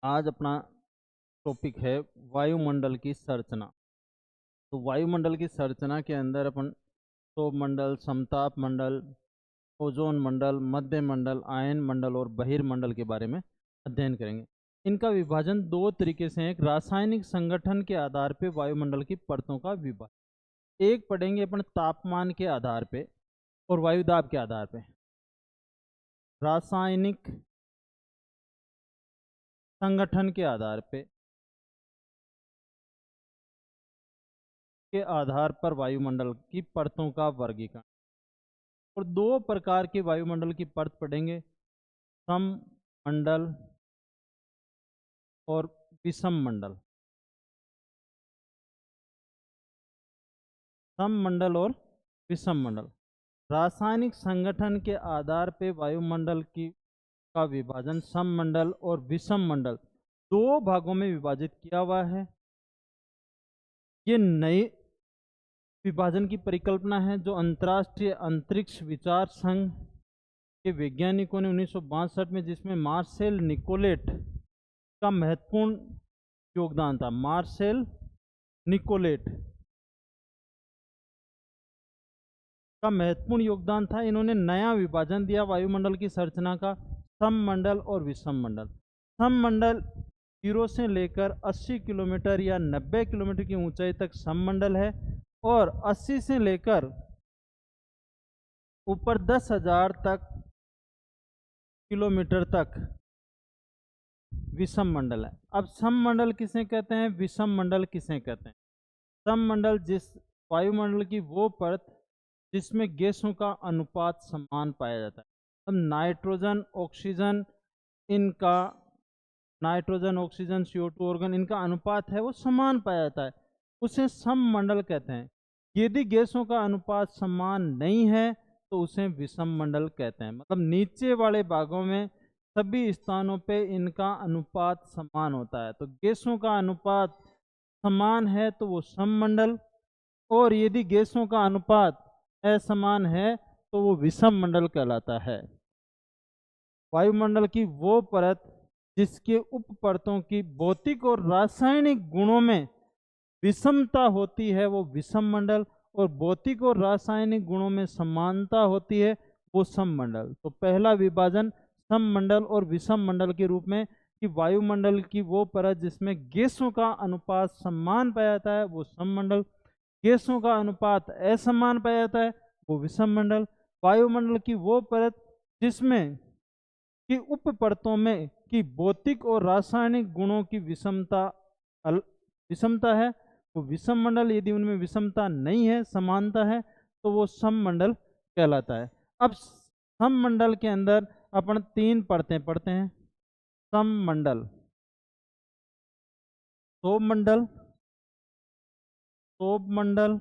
आज अपना टॉपिक है वायुमंडल की संरचना। तो वायुमंडल की संरचना के अंदर अपन सौर मंडल, समताप मंडल, ओजोन मंडल, मध्य मंडल, आयन मंडल और बहिर्मंडल के बारे में अध्ययन करेंगे। इनका विभाजन दो तरीके से है। एक रासायनिक संगठन के आधार पे वायुमंडल की परतों का विभाजन, एक पढ़ेंगे अपन तापमान के आधार पे और वायुदाब के आधार पे। रासायनिक संगठन के आधार पर वायुमंडल की परतों का वर्गीकरण। और दो प्रकार के वायुमंडल की परत पढ़ेंगे, सममंडल और विषम मंडल। सममंडल और विषम मंडल। रासायनिक संगठन के आधार पर वायुमंडल का विभाजन सममंडल और विषम मंडल दो भागों में विभाजित किया हुआ है। ये नई विभाजन की परिकल्पना है जो अंतर्राष्ट्रीय अंतरिक्ष विचार संघ के वैज्ञानिकों ने 1962 में, जिसमें मार्सेल निकोलेट का महत्वपूर्ण योगदान था। मार्सेल निकोलेट का महत्वपूर्ण योगदान था। इन्होंने नया विभाजन दिया वायुमंडल की संरचना का, सममंडल और विषम मंडल। सममंडल 0 से लेकर 80 किलोमीटर या 90 किलोमीटर की ऊंचाई तक सममंडल है और 80 से लेकर ऊपर 10,000 किलोमीटर तक विषम मंडल है। अब सममंडल किसे कहते हैं, विषम मंडल किसे कहते हैं? सममंडल जिस वायुमंडल की वो परत जिसमें गैसों का अनुपात समान पाया जाता है। अब नाइट्रोजन, ऑक्सीजन, CO2 ऑर्गन, इनका अनुपात है वो समान पाया जाता है, उसे सममंडल कहते हैं। यदि गैसों का अनुपात समान नहीं है तो उसे विषम मंडल कहते हैं। मतलब नीचे वाले भागों में सभी स्थानों पे इनका अनुपात समान होता है। तो गैसों का अनुपात समान है तो वो सममंडल, और यदि गैसों का अनुपात असमान है तो वो विषम मंडल कहलाता है। वायुमंडल की वो परत जिसके उप परतों की भौतिक और रासायनिक गुणों में विषमता होती है वो विषम मंडल, और भौतिक और रासायनिक गुणों में समानता होती है वो सममंडल। तो पहला विभाजन सममंडल और विषम मंडल के रूप में कि वायुमंडल की वो परत जिसमें गैसों का अनुपात समान पाया जाता है वो सममंडल, गैसों का अनुपात असमान पाया जाता है वो विषम मंडल। वायुमंडल की वो परत जिसमें कि उप परतों में की भौतिक और रासायनिक गुणों की विषमता है वो विषम मंडल। यदि उनमें विषमता नहीं है, समानता है, तो वो सममंडल कहलाता है। अब सममंडल के अंदर अपन तीन परतें पढ़ते हैं। सममंडल, सौरमंडल, सौरमंडल,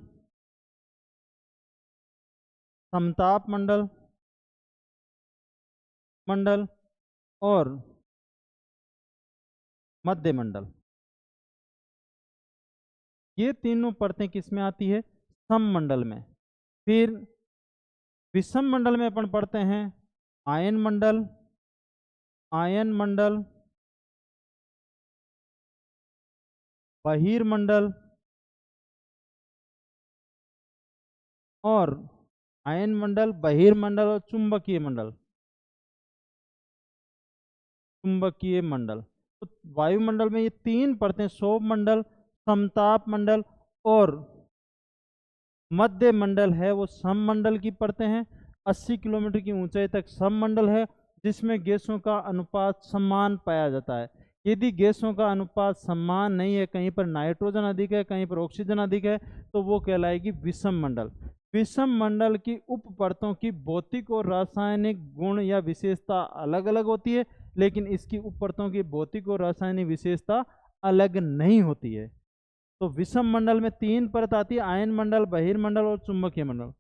समताप मंडल और मध्य मंडल। ये तीनों परतें किसमें आती है? सममंडल में। फिर विषम मंडल में अपन पढ़ते हैं आयन मंडल, बहिर्मंडल और बहिर्मंडल और चुंबकीय मंडल। तो वायुमंडल में ये तीन परतें, सौर मंडल, समताप मंडल और मध्य मंडल है वो सममंडल की परतें हैं। 80 किलोमीटर की ऊंचाई तक सममंडल है जिसमें गैसों का अनुपात समान पाया जाता है। यदि गैसों का अनुपात समान नहीं है, कहीं पर नाइट्रोजन अधिक है, कहीं पर ऑक्सीजन अधिक है, तो वो कहलाएगी विषम मंडल। विषम मंडल की उप परतों की भौतिक और रासायनिक गुण या विशेषता अलग अलग होती है, लेकिन इसकी उप परतों की भौतिक और रासायनिक विशेषता अलग नहीं होती है। तो विषम मंडल में तीन परत आती है, आयन मंडल, बहिर्मंडल और चुंबकीय मंडल।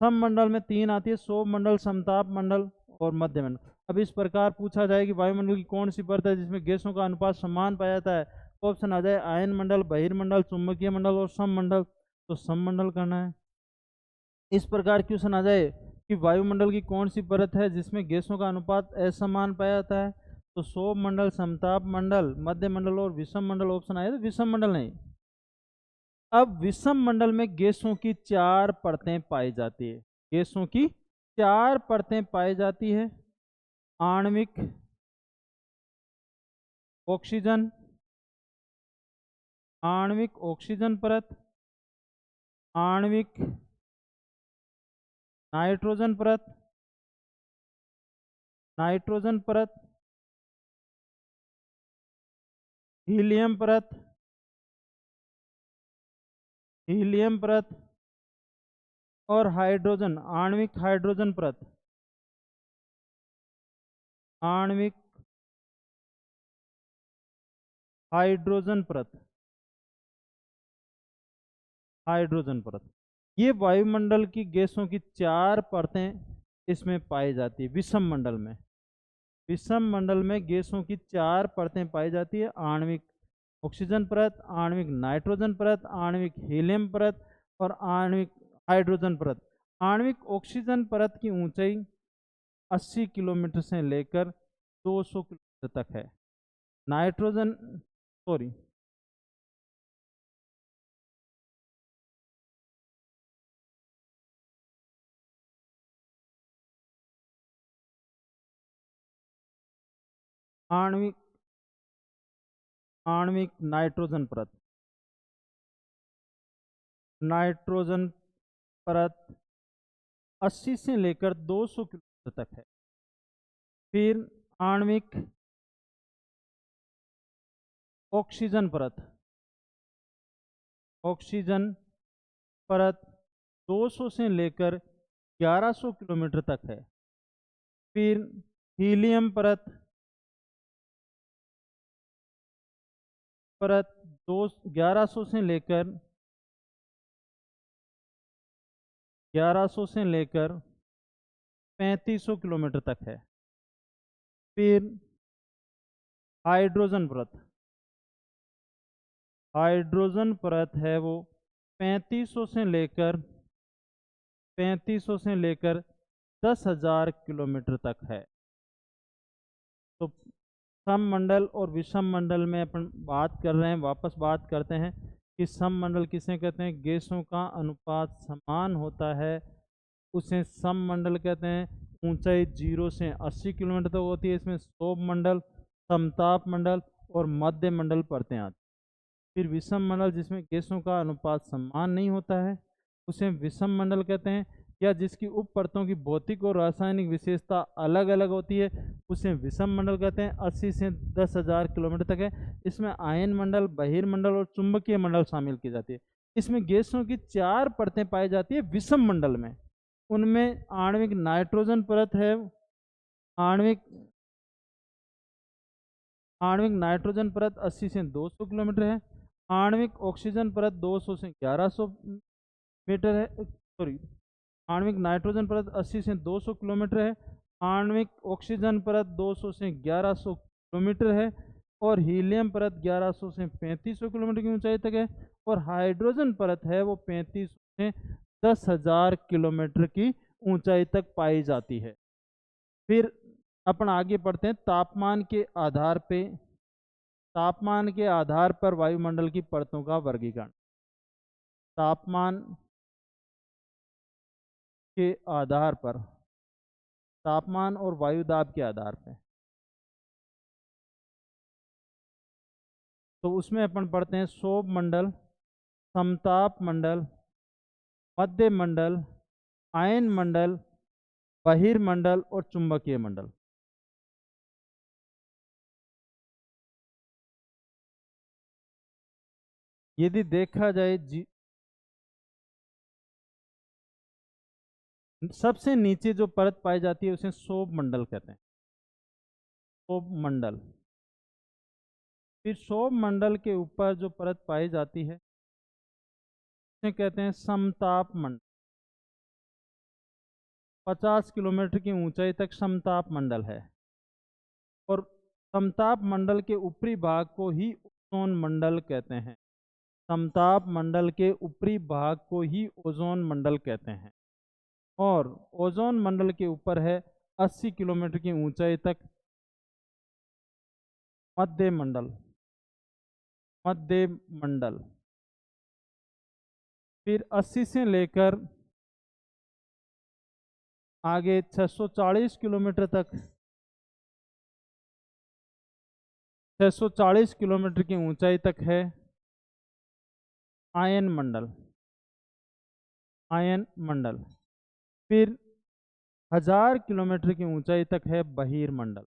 सममंडल में तीन आती है, सौर मंडल, समताप मंडल और मध्य मंडल। अब इस प्रकार पूछा जाए कि वायुमंडल की कौन सी परत है जिसमें गैसों का अनुपात समान पाया जाता है, तो ऑप्शन आ जाए आयन मंडल, बहिर्मंडल, चुंबकीय मंडल और सममंडल। तो सममंडल करना है। इस प्रकार क्वेश्चन आ जाए कि वायुमंडल की कौन सी परत है जिसमें गैसों का अनुपात असमान पाया जाता है, तो शोभ मंडल, समताप मंडल, मध्य मंडल और विषम मंडल ऑप्शन आया, तो विषम मंडल नहीं। अब विषम मंडल में गैसों की 4 परतें पाई जाती है। गैसों की 4 परतें पाई जाती है। आणविक ऑक्सीजन, आणविक ऑक्सीजन परत, आणविक नाइट्रोजन परत, नाइट्रोजन परत, हीलियम परत, हीलियम परत और हाइड्रोजन, आणविक हाइड्रोजन परत, आणविक हाइड्रोजन परत, हाइड्रोजन परत। ये वायुमंडल की गैसों की 4 परतें इसमें पाई जाती है विषम मंडल में। विषम मंडल में गैसों की 4 परतें पाई जाती है। आणविक ऑक्सीजन परत, आणविक नाइट्रोजन परत, आणविक हीलियम परत और आणविक हाइड्रोजन परत। आणविक ऑक्सीजन परत की ऊंचाई 80 किलोमीटर से लेकर 200 किलोमीटर तक है। नाइट्रोजन सॉरी आणविक आणविक नाइट्रोजन परत, नाइट्रोजन परत 80 से लेकर 200 किलोमीटर तक है। फिर आणविक ऑक्सीजन परत, ऑक्सीजन परत 200 से लेकर 1100 किलोमीटर तक है। फिर हीलियम परत, परत 1100 से लेकर 3500 किलोमीटर तक है। फिर हाइड्रोजन परत, हाइड्रोजन परत है वो 3500 से लेकर 10,000 किलोमीटर तक है। तो सम मंडल और विषम मंडल में अपन बात कर रहे हैं, वापस बात करते हैं कि सम मंडल किसे कहते हैं? गैसों का अनुपात समान होता है, उसे सम मंडल कहते हैं। ऊंचाई 0 से 80 किलोमीटर तक होती है। इसमें शोभ मंडल, समताप मंडल और मध्य मंडल पड़ते हैं। फिर विषम मंडल जिसमें गैसों का अनुपात समान नहीं होता है, उसे विषम मंडल कहते हैं। या जिसकी उप परतों की भौतिक और रासायनिक विशेषता अलग अलग होती है, उसे विषम मंडल कहते हैं। 80 से 10,000 किलोमीटर तक है। इसमें आयन मंडल, बहिर्मंडल और चुंबकीय मंडल शामिल की जाती है। इसमें गैसों की 4 परतें पाई जाती है विषम मंडल में। उनमें आणविक नाइट्रोजन परत है, आणविक आणविक नाइट्रोजन परत 80 से 200 किलोमीटर है। आणविक ऑक्सीजन परत 200 से 1100 मीटर है, सॉरी, आणविक नाइट्रोजन परत 80 से 200 किलोमीटर है। आणविक ऑक्सीजन परत 200 से 1100 किलोमीटर है। और हीलियम परत 1100 से 3500 किलोमीटर की ऊंचाई तक है। और हाइड्रोजन परत है वो 3500 से 10,000 किलोमीटर की ऊंचाई तक पाई जाती है। फिर अपन आगे बढ़ते हैं। तापमान के आधार पे, तापमान के आधार पर वायुमंडल की परतों का वर्गीकरण। तापमान के आधार पर, तापमान और वायु दाब के आधार पर, तो उसमें अपन पढ़ते हैं शोभ मंडल, समताप मंडल, मध्य मंडल, आयन मंडल, बहिर्मंडल और चुंबकीय मंडल। यदि देखा जाए सबसे नीचे जो परत पाई जाती है उसे शोभ मंडल कहते हैं, शोभ मंडल। फिर शोभ मंडल के ऊपर जो परत पाई जाती है उसे कहते हैं समताप मंडल। 50 किलोमीटर की ऊंचाई तक समताप मंडल है। और समताप मंडल के ऊपरी भाग को ही ओजोन मंडल कहते हैं। समताप मंडल के ऊपरी भाग को ही ओजोन मंडल कहते हैं। और ओजोन मंडल के ऊपर है 80 किलोमीटर की ऊंचाई तक मध्य मंडल, मध्य मंडल। फिर 80 से लेकर आगे 640 किलोमीटर तक, 640 किलोमीटर की ऊंचाई तक है आयन मंडल, आयन मंडल। फिर 1000 किलोमीटर की ऊंचाई तक है बहिर्मंडल,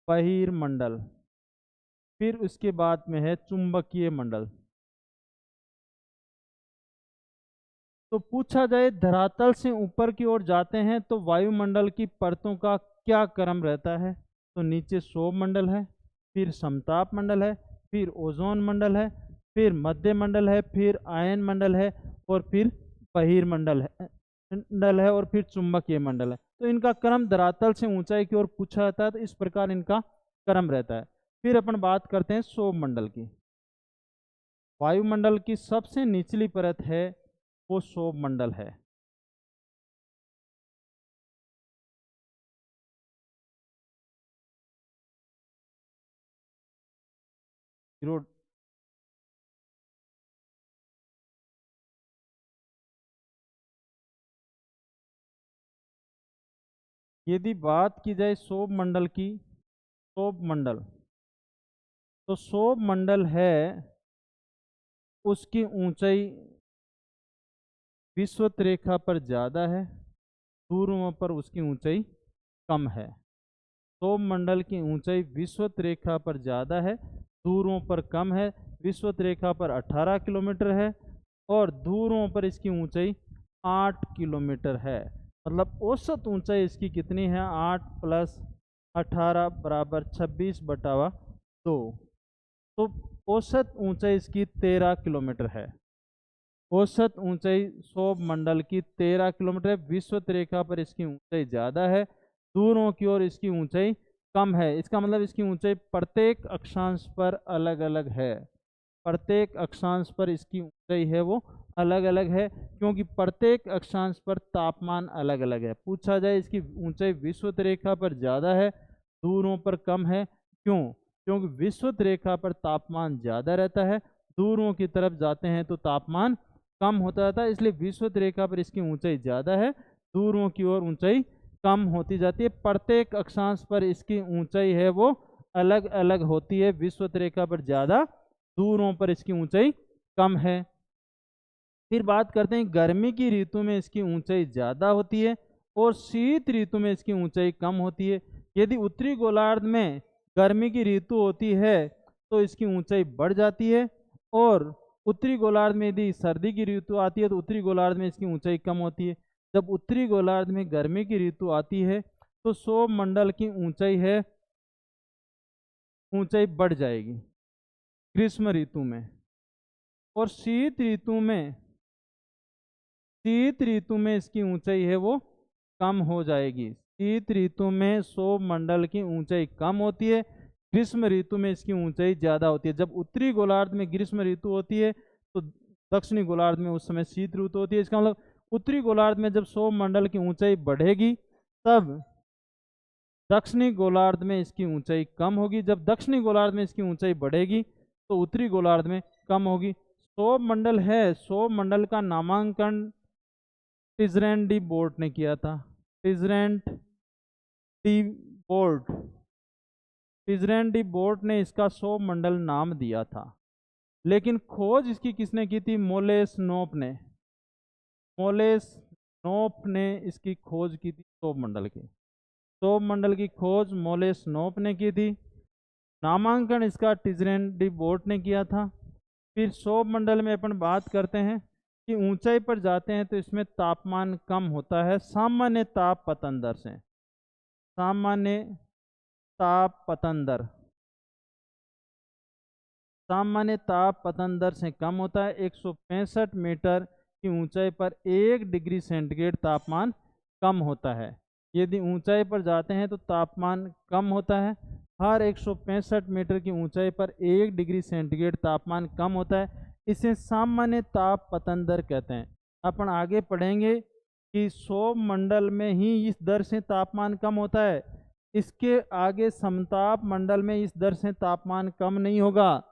बहिर्मंडल। फिर उसके बाद में है चुंबकीय मंडल। तो पूछा जाए धरातल से ऊपर की ओर जाते हैं तो वायुमंडल की परतों का क्या क्रम रहता है, तो नीचे क्षोभ मंडल है, फिर समताप मंडल है, फिर ओजोन मंडल है, फिर मध्य मंडल है, फिर आयन मंडल है, और फिर बहिर्मंडल है और फिर चुंबकीय मंडल है। तो इनका क्रम धरातल से ऊंचाई की ओर पूछा जाता है, तो इस प्रकार इनका क्रम रहता है। फिर अपन बात करते हैं क्षोभ मंडल की। वायुमंडल की सबसे निचली परत है वो क्षोभ मंडल है। यदि बात की जाए क्षोभ मंडल की, क्षोभ मंडल, तो क्षोभ मंडल है उसकी ऊंचाई विषुवत रेखा पर ज़्यादा है, ध्रुवों पर उसकी ऊंचाई कम है। क्षोभ मंडल की ऊंचाई विषुवत रेखा पर ज़्यादा है, ध्रुवों पर कम है। विषुवत रेखा पर 18 किलोमीटर है और ध्रुवों पर इसकी ऊंचाई 8 किलोमीटर है। मतलब औसत ऊंचाई इसकी कितनी है, 8 + 18 = 26/2। तो औसत ऊंचाई इसकी 13 किलोमीटर है। औसत ऊंचाई क्षोभ मंडल की 13 किलोमीटर है। विषुवत रेखा पर इसकी ऊंचाई ज़्यादा है, दूरों की ओर इसकी ऊंचाई कम है। इसका मतलब इसकी ऊंचाई प्रत्येक अक्षांश पर अलग अलग है। प्रत्येक अक्षांश पर इसकी ऊंचाई है वो अलग अलग है, क्योंकि प्रत्येक अक्षांश पर तापमान अलग अलग है। पूछा जाए इसकी ऊंचाई विषुवत रेखा पर ज़्यादा है, दूरों पर कम है, क्यों? क्योंकि विषुवत रेखा पर तापमान ज़्यादा रहता है, दूरों की तरफ जाते हैं तो तापमान कम होता रहता है। इसलिए विषुवत रेखा पर इसकी ऊंचाई ज़्यादा है, दूरों की ओर ऊंचाई कम होती जाती है। प्रत्येक अक्षांश पर इसकी ऊंचाई है वो अलग अलग होती है। विषुवत रेखा पर ज़्यादा, दूरों पर इसकी ऊंचाई कम है। फिर बात करते हैं गर्मी की ऋतु में इसकी ऊंचाई ज़्यादा होती है और शीत ऋतु में इसकी ऊंचाई कम होती है। यदि उत्तरी गोलार्ध में गर्मी की ऋतु होती है तो इसकी ऊंचाई बढ़ जाती है, और उत्तरी गोलार्ध में यदि सर्दी की ऋतु आती है तो उत्तरी गोलार्ध में इसकी ऊंचाई कम होती है। जब उत्तरी गोलार्ध में गर्मी की ऋतु आती है तो क्षोभ मंडल की ऊंचाई है, ऊंचाई बढ़ जाएगी ग्रीष्म ऋतु में। और शीत ऋतु में, शीत ऋतु में इसकी ऊंचाई है वो कम हो जाएगी। शीत ऋतु में क्षोभ मंडल की ऊंचाई कम होती है, ग्रीष्म ऋतु में इसकी ऊंचाई ज़्यादा होती है। जब उत्तरी गोलार्ध में ग्रीष्म ऋतु होती है तो दक्षिणी गोलार्ध में उस समय शीत ऋतु होती है। इसका मतलब उत्तरी गोलार्ध में जब क्षोभ मंडल की ऊंचाई बढ़ेगी तब दक्षिणी गोलार्ध में इसकी ऊंचाई कम होगी। जब दक्षिणी गोलार्ध में इसकी ऊंचाई बढ़ेगी तो उत्तरी गोलार्ध में कम होगी। क्षोभ मंडल है, क्षोभ मंडल का नामांकन टिज़रैन डी बोर्ट ने किया था। टिज़रैन डी बोर्ट, टिज़रैन डी बोर्ट ने इसका क्षोभ मंडल नाम दिया था, लेकिन खोज इसकी किसने की थी? मोलेस-नोप ने। मोलेस-नोप ने इसकी खोज की थी क्षोभ मंडल की। क्षोभ मंडल की खोज मोलेस-नोप ने की थी, नामांकन इसका टिज़रैन डी बोर्ट ने किया था। फिर क्षोभ मंडल में अपन बात करते हैं कि ऊंचाई पर जाते हैं तो इसमें तापमान कम होता है सामान्य ताप पतन दर से। सामान्य ताप पतन दर, सामान्य ताप पतन दर से कम होता है। 165 मीटर की ऊंचाई पर 1 डिग्री सेंटीग्रेड तापमान कम होता है। यदि ऊंचाई पर जाते हैं तो तापमान कम होता है। हर 165 मीटर की ऊंचाई पर 1 डिग्री सेंटीग्रेड तापमान कम होता है। इसे सामान्य ताप पतन दर कहते हैं। अपन आगे पढ़ेंगे कि क्षोभ मंडल में ही इस दर से तापमान कम होता है, इसके आगे समताप मंडल में इस दर से तापमान कम नहीं होगा।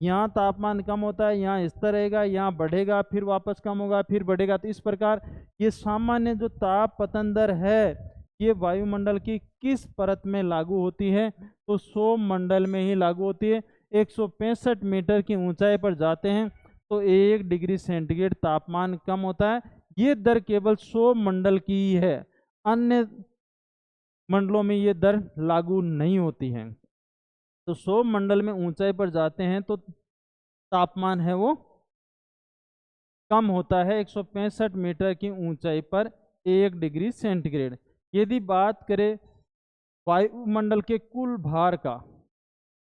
यहाँ तापमान कम होता है, यहाँ इस तरह रहेगा, यहाँ बढ़ेगा, फिर वापस कम होगा, फिर बढ़ेगा। तो इस प्रकार ये सामान्य जो ताप पतन दर है ये वायुमंडल की किस परत में लागू होती है? तो क्षोभ मंडल में ही लागू होती है। 165 मीटर की ऊंचाई पर जाते हैं तो 1 डिग्री सेंटीग्रेड तापमान कम होता है। ये दर केवल क्षोभ मंडल की ही है, अन्य मंडलों में ये दर लागू नहीं होती है। तो क्षोभ मंडल में ऊंचाई पर जाते हैं तो तापमान है वो कम होता है 165 मीटर की ऊंचाई पर 1 डिग्री सेंटीग्रेड। यदि बात करें वायुमंडल के कुल भार का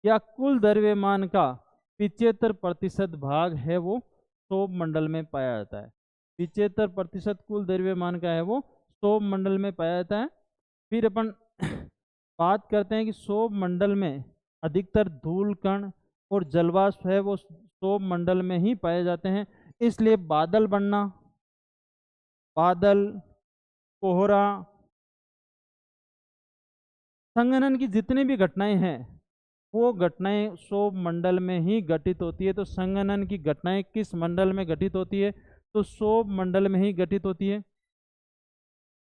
या कुल द्रव्यमान का 75% भाग है वो क्षोभ मंडल में पाया जाता है। 75% कुल द्रव्यमान का है वो क्षोभ मंडल में पाया जाता है। फिर अपन बात करते हैं कि क्षोभ मंडल में अधिकतर धूल कण और जलवाष्प है वो क्षोभ मंडल में ही पाए जाते हैं। इसलिए बादल बनना, बादल, कोहरा, संघनन की जितनी भी घटनाएं हैं वो घटनाएं क्षोभ मंडल में ही घटित होती है। तो संघनन की घटनाएं किस मंडल में घटित होती है? तो क्षोभ मंडल में ही घटित होती है।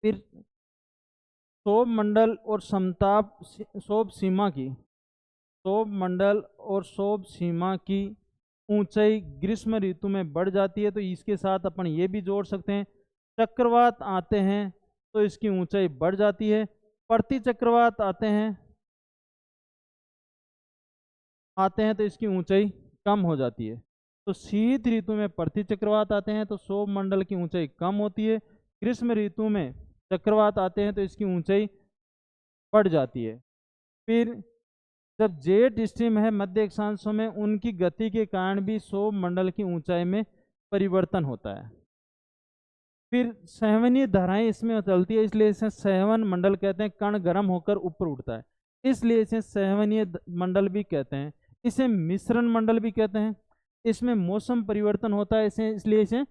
फिर क्षोभ मंडल और समताप क्षोभ सीमा की, क्षोभ मंडल और क्षोभ सीमा की ऊंचाई ग्रीष्म ऋतु में बढ़ जाती है। तो इसके साथ अपन ये भी जोड़ सकते हैं, चक्रवात आते हैं तो इसकी ऊंचाई बढ़ जाती है, प्रति चक्रवात आते हैं तो इसकी ऊंचाई कम हो जाती है। तो शीत ऋतु में प्रति चक्रवात आते हैं तो क्षोभ मंडल की ऊंचाई कम होती है, ग्रीष्म ऋतु में चक्रवात आते हैं तो इसकी ऊंचाई बढ़ जाती है। फिर जब जेट स्ट्रीम है मध्य अक्षांशों में, उनकी गति के कारण भी क्षोभ मंडल की ऊंचाई में परिवर्तन होता है। फिर संवहनीय धाराएं इसमें चलती है, इसलिए इसे संवहन मंडल कहते हैं। कण गर्म होकर ऊपर उठता है इसलिए इसे संवहनीय मंडल भी कहते हैं। इसे मिश्रण मंडल भी कहते हैं। इसमें मौसम परिवर्तन होता है इसे, इसलिए इसे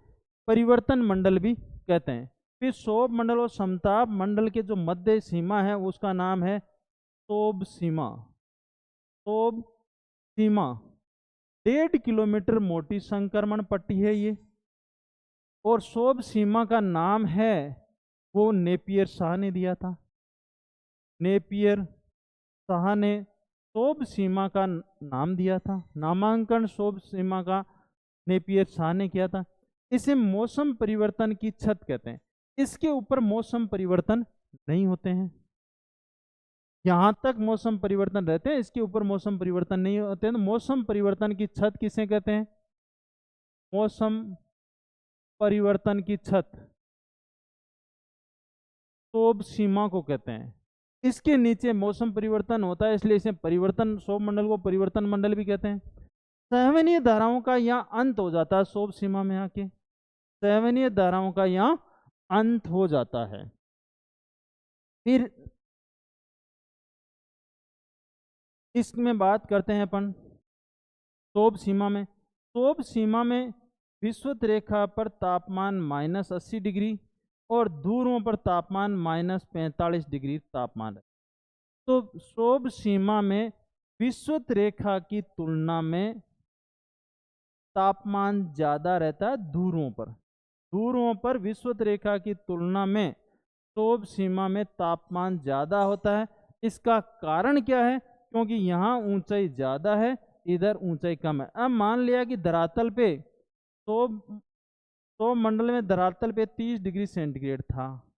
परिवर्तन मंडल भी कहते हैं। फिर क्षोभ मंडल और समताप मंडल के जो मध्य सीमा है उसका नाम है क्षोभ सीमा। क्षोभ सीमा 1.5 किलोमीटर मोटी संक्रमण पट्टी है ये, और क्षोभ सीमा का नाम है वो नेपियर शाह ने दिया था। नेपियर शाह ने क्षोभ सीमा का नाम दिया था, नामांकन क्षोभ सीमा का नेपियर शाह ने किया था। इसे मौसम परिवर्तन की छत कहते हैं। इसके ऊपर मौसम परिवर्तन नहीं होते हैं, यहाँ तक मौसम परिवर्तन रहते हैं, इसके ऊपर मौसम परिवर्तन नहीं होते हैं। तो मौसम परिवर्तन की छत किसे कहते हैं? मौसम परिवर्तन की छत क्षोभ सीमा को कहते हैं। इसके नीचे मौसम परिवर्तन होता है इसलिए इसे परिवर्तन क्षोभ मंडल को परिवर्तन मंडल भी कहते हैं। संवहनीय धाराओं का यहाँ अंत हो जाता है क्षोभ सीमा में आके, संवहनीय धाराओं का यहाँ अंत हो जाता है। फिर इसमें बात करते हैं अपन क्षोभ सीमा में। क्षोभ सीमा में विषुवत रेखा पर तापमान -80 डिग्री और ध्रुवों पर तापमान -45 डिग्री तापमान है। तो क्षोभ सीमा में विषुवत रेखा की तुलना में तापमान ज़्यादा रहता है ध्रुवों पर। ध्रुवों पर विषुवत रेखा की तुलना में क्षोभ सीमा में तापमान ज़्यादा होता है। इसका कारण क्या है? क्योंकि यहाँ ऊंचाई ज़्यादा है, इधर ऊंचाई कम है। अब मान लिया कि धरातल पे क्षोभ मंडल में धरातल पे 30 डिग्री सेंटीग्रेड था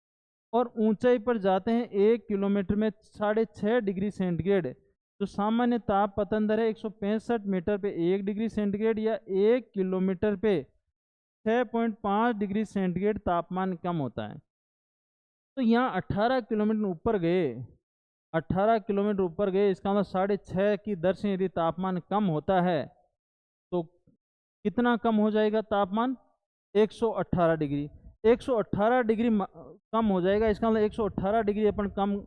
और ऊंचाई पर जाते हैं 1 किलोमीटर में 6.5 डिग्री सेंटीग्रेड। तो सामान्य ताप पतन दर है 165 मीटर पे 1 डिग्री सेंटीग्रेड या 1 किलोमीटर पे 6.5 डिग्री सेंटीग्रेड तापमान कम होता है। तो यहाँ 18 किलोमीटर ऊपर गए, 18 किलोमीटर ऊपर गए, इसका मतलब 6.5 की दर से यदि तापमान कम होता है तो कितना कम हो जाएगा तापमान? 118 डिग्री। 118 डिग्री कम हो जाएगा, इसका मतलब 118 डिग्री अपन कम,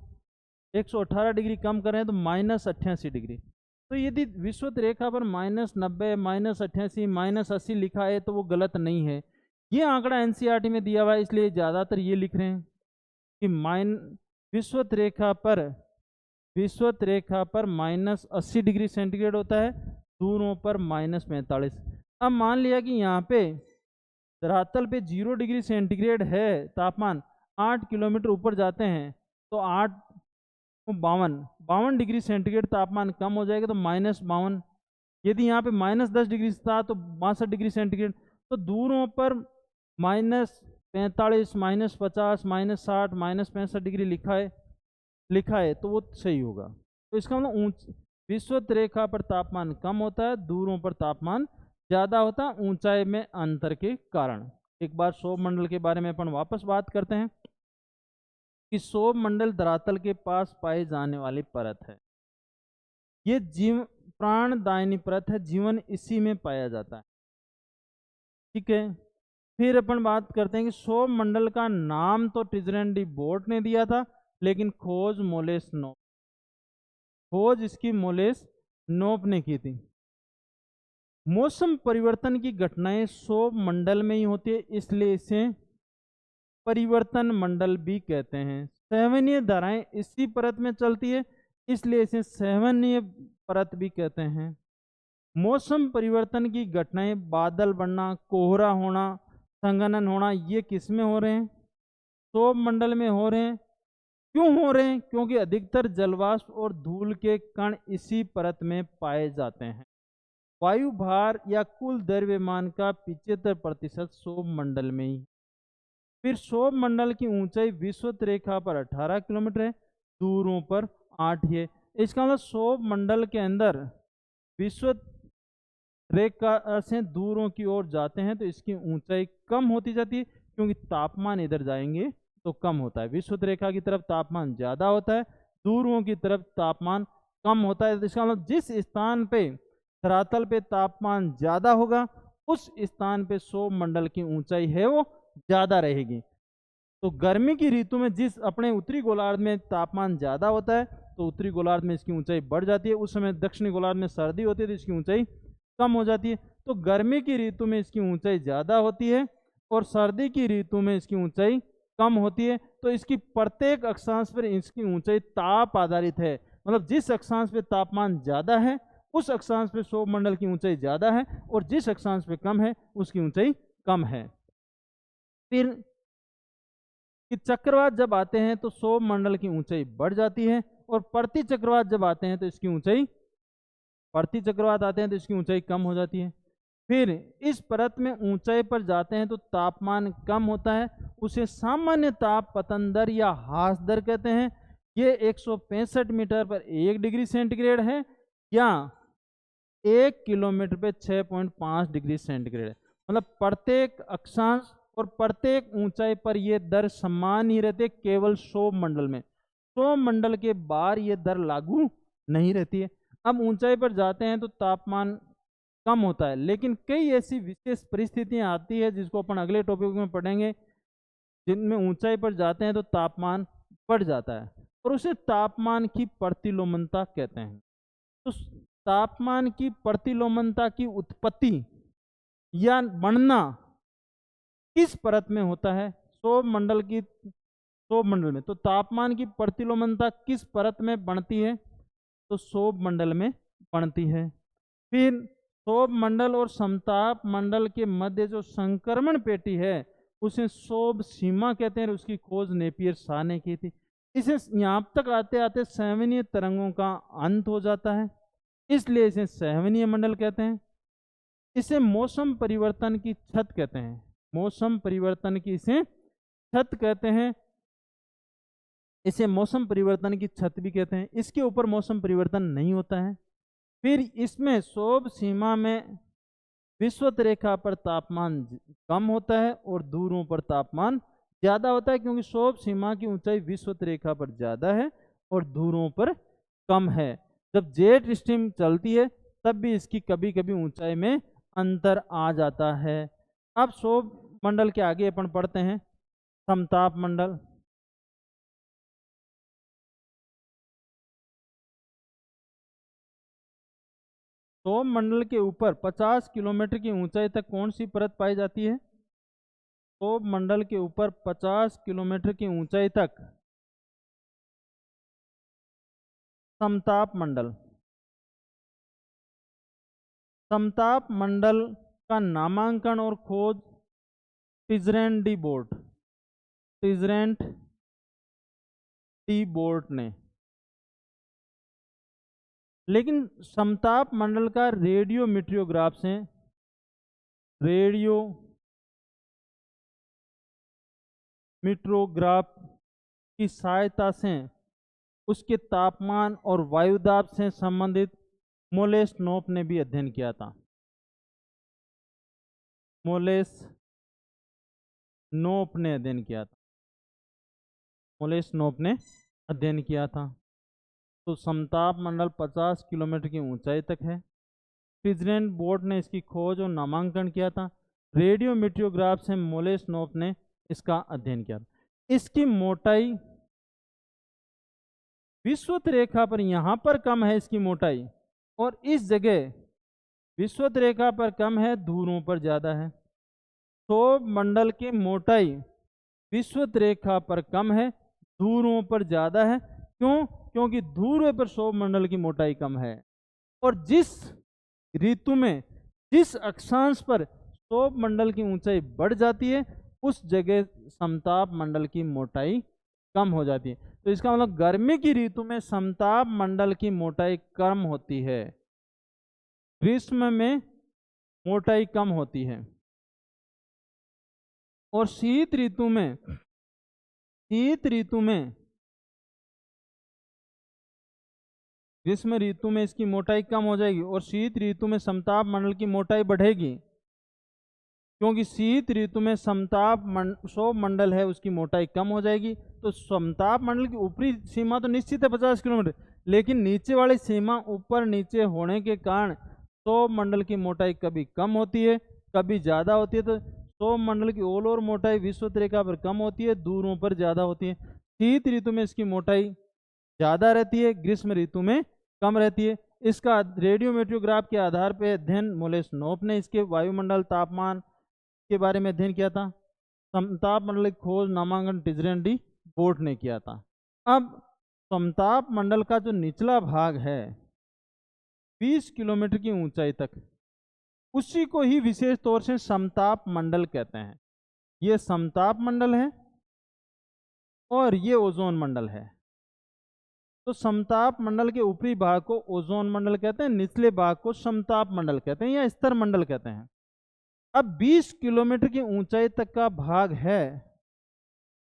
118 डिग्री कम करें तो -88 डिग्री। तो यदि विषुवत रेखा पर -90, -88, -80 लिखा है तो वो गलत नहीं है। ये आंकड़ा एनसीईआरटी में दिया हुआ है इसलिए ज़्यादातर ये लिख रहे हैं कि विषुवत रेखा पर -80 डिग्री सेंटीग्रेड होता है, दूरों पर -45। अब मान लिया कि यहाँ पे धरातल पे 0 डिग्री सेंटीग्रेड है तापमान, 8 किलोमीटर ऊपर जाते हैं तो 52 डिग्री सेंटीग्रेड तापमान कम हो जाएगा, तो -52। यदि यहाँ पे -10 डिग्री था तो 62 डिग्री सेंटीग्रेड, तो दूरों पर -45, -50, -60, -65 डिग्री लिखा है तो वो सही होगा। तो इसका मतलब विषुवत रेखा पर तापमान कम होता है, दूरों पर तापमान ज़्यादा होता है ऊंचाई में अंतर के कारण। एक बार सौर मंडल के बारे में अपन वापस बात करते हैं कि सौर मंडल धरातल के पास पाई जाने वाली परत है। ये प्राणदायिनी परत है, जीवन इसी में पाया जाता है। ठीक है, फिर अपन बात करते हैं कि सौर मंडल का नाम तो टिजरन डी बोर्ट ने दिया था, लेकिन खोज मोलेस नोप ने की थी। मौसम परिवर्तन की घटनाएं सौर मंडल में ही होती है, इसलिए इसे परिवर्तन मंडल भी कहते हैं। संवहनीय धाराएं इसी परत में चलती है, इसलिए इसे संवहनीय परत भी कहते हैं। मौसम परिवर्तन की घटनाएं, बादल बनना, कोहरा होना, संघनन होना, ये किस में हो रहे हैं? सौर मंडल में हो रहे हैं। क्यों हो रहे हैं? क्योंकि अधिकतर जलवाष्प और धूल के कण इसी परत में पाए जाते हैं। वायु भार या कुल द्रव्यमान का 75% सौर मंडल में ही। फिर सौर मंडल की ऊंचाई विषुवत रेखा पर 18 किलोमीटर है, दूरों पर 8 है। इसका मतलब सौर मंडल के अंदर विषुवत रेखा से दूरों की ओर जाते हैं तो इसकी ऊंचाई कम होती जाती है, क्योंकि तापमान इधर जाएंगे तो कम होता है। विषुवत रेखा की तरफ तापमान ज़्यादा होता है, दूरों की तरफ तापमान कम होता है। इसका मतलब जिस स्थान पे धरातल पे तापमान ज़्यादा होगा, उस स्थान पे सौर मंडल की ऊंचाई है वो ज़्यादा रहेगी। तो गर्मी की ऋतु में जिस अपने उत्तरी गोलार्ध में तापमान ज़्यादा होता है, तो उत्तरी गोलार्ध में इसकी ऊंचाई बढ़ जाती है। उस समय दक्षिणी गोलार्ध में सर्दी होती है तो इसकी ऊंचाई कम हो जाती है। तो गर्मी की ऋतु में इसकी ऊंचाई ज़्यादा होती है और सर्दी की ऋतु में इसकी ऊंचाई कम होती है। तो इसकी प्रत्येक अक्षांश पर इसकी ऊंचाई ताप आधारित है, मतलब जिस अक्षांश पे तापमान ज़्यादा है उस अक्षांश पे सौर मंडल की ऊंचाई ज़्यादा है, और जिस अक्षांश पे कम है उसकी ऊंचाई कम है। फिर कि चक्रवात जब आते हैं तो सौर मंडल की ऊंचाई बढ़ जाती है, और प्रति चक्रवात जब आते हैं तो इसकी ऊंचाई कम हो जाती है। फिर इस परत में ऊंचाई पर जाते हैं तो तापमान कम होता है, उसे सामान्य ताप पतन दर या ह्रास दर कहते हैं। ये 165 मीटर पर 1 डिग्री सेंटीग्रेड है, या 1 किलोमीटर पे 6.5 डिग्री सेंटीग्रेड है। मतलब प्रत्येक अक्षांश और प्रत्येक ऊंचाई पर ये दर समान ही रहती है, केवल सौर मंडल में। सौर मंडल के बाहर ये दर लागू नहीं रहती है। अब ऊंचाई पर जाते हैं तो तापमान कम होता है, लेकिन कई ऐसी विशेष परिस्थितियां आती है जिसको अपन अगले टॉपिक में पढ़ेंगे, जिनमें ऊंचाई पर जाते हैं तो तापमान बढ़ जाता है, और उसे तापमान की प्रतिलोमनता कहते हैं। तो तापमान की प्रतिलोमनता की उत्पत्ति या बढ़ना किस परत में होता है? सौर मंडल में। तो तापमान की प्रतिलोमनता किस परत में बढ़ती है? तो सौर मंडल में बढ़ती है। फिर सौर मंडल और समताप मंडल के मध्य जो संक्रमण पेटी है उसे सौर सीमा कहते हैं, उसकी खोज नेपियर शाह ने की थी। इसे यहाँ तक आते आते संवहनीय तरंगों का अंत हो जाता है, इसलिए इसे संवहनीय मंडल कहते हैं। इसे मौसम परिवर्तन की छत कहते हैं, मौसम परिवर्तन की इसे छत कहते हैं, इसे मौसम परिवर्तन की छत भी कहते हैं। इसके ऊपर मौसम परिवर्तन नहीं होता है। फिर इसमें सौर सीमा में विषुवत रेखा पर तापमान कम होता है और दूरों पर तापमान ज़्यादा होता है, क्योंकि सौर सीमा की ऊंचाई विषुवत रेखा पर ज़्यादा है और दूरों पर कम है। जब जेट स्ट्रीम चलती है तब भी इसकी कभी कभी ऊंचाई में अंतर आ जाता है। अब सौर मंडल के आगे अपन पढ़ते हैं समताप मंडल। सौर मंडल के ऊपर 50 किलोमीटर की ऊंचाई तक कौन सी परत पाई जाती है? सौर मंडल के ऊपर 50 किलोमीटर की ऊंचाई तक समताप मंडल। समताप मंडल का नामांकन और खोज टिजरेंट डी बोर्ट, टिजरेंट डी बोर्ट ने। लेकिन समताप मंडल का रेडियोमीट्रियोग्राफ से, रेडियोमीट्रोग्राफ की सहायता से उसके तापमान और वायुदाब से संबंधित मोलेस्नोप ने भी अध्ययन किया था। मोलेस्नोप ने अध्ययन किया था, मोलेस्नोप ने अध्ययन किया था। तो समताप मंडल 50 किलोमीटर की ऊंचाई तक है। टिजरेंट बोर्ट ने इसकी खोज और नामांकन किया था। रेडियोमीट्रियोग्राफ से मोलेस्नोप ने इसका अध्ययन किया था। इसकी मोटाई विषुवत रेखा पर यहाँ पर कम है इसकी मोटाई, और इस जगह विषुवत रेखा पर कम है, दूरों पर ज़्यादा है। क्षोभ मंडल की मोटाई विषुवत रेखा पर कम है, दूरों पर ज़्यादा है। क्यों? क्योंकि ध्रुव पर क्षोभ मंडल की मोटाई कम है, और जिस ऋतु में जिस अक्षांश पर क्षोभ मंडल की ऊंचाई बढ़ जाती है उस जगह समताप मंडल की मोटाई कम हो जाती है। तो इसका मतलब गर्मी की ऋतु में समताप मंडल की मोटाई कम होती है, ग्रीष्म में मोटाई कम होती है। और शीत ऋतु में ग्रीष्म ऋतु में इसकी मोटाई कम हो जाएगी, और शीत ऋतु में समताप मंडल की मोटाई बढ़ेगी, क्योंकि शीत ऋतु में समताप क्षोभ मंडल है उसकी मोटाई कम हो जाएगी। तो समताप मंडल की ऊपरी सीमा तो निश्चित है 50 किलोमीटर, लेकिन नीचे वाली सीमा ऊपर नीचे होने के कारण क्षोभ मंडल की मोटाई कभी कम होती है कभी ज़्यादा होती है। तो क्षोभ मंडल की ओर मोटाई विषुवत रेखा पर कम होती है, दूरों पर ज़्यादा होती है। शीत ऋतु में इसकी मोटाई ज़्यादा रहती है, ग्रीष्म ऋतु में कम रहती है। इसका रेडियोमीट्रियोग्राफ के आधार पर अध्ययन मोलेस्नोप ने इसके वायुमंडल तापमान के बारे में अध्ययन किया था। समताप मंडल की खोज नामांकन टिजरेंट डी बोर्ट ने किया था। अब समताप मंडल का जो निचला भाग है 20 किलोमीटर की ऊंचाई तक, उसी को ही विशेष तौर से समताप मंडल कहते हैं। ये समताप मंडल है और ये ओजोन मंडल है। तो समताप मंडल के ऊपरी भाग को ओजोन मंडल कहते हैं, निचले भाग को समताप मंडल कहते हैं या स्तर मंडल कहते हैं। अब 20 किलोमीटर की ऊंचाई तक का भाग है,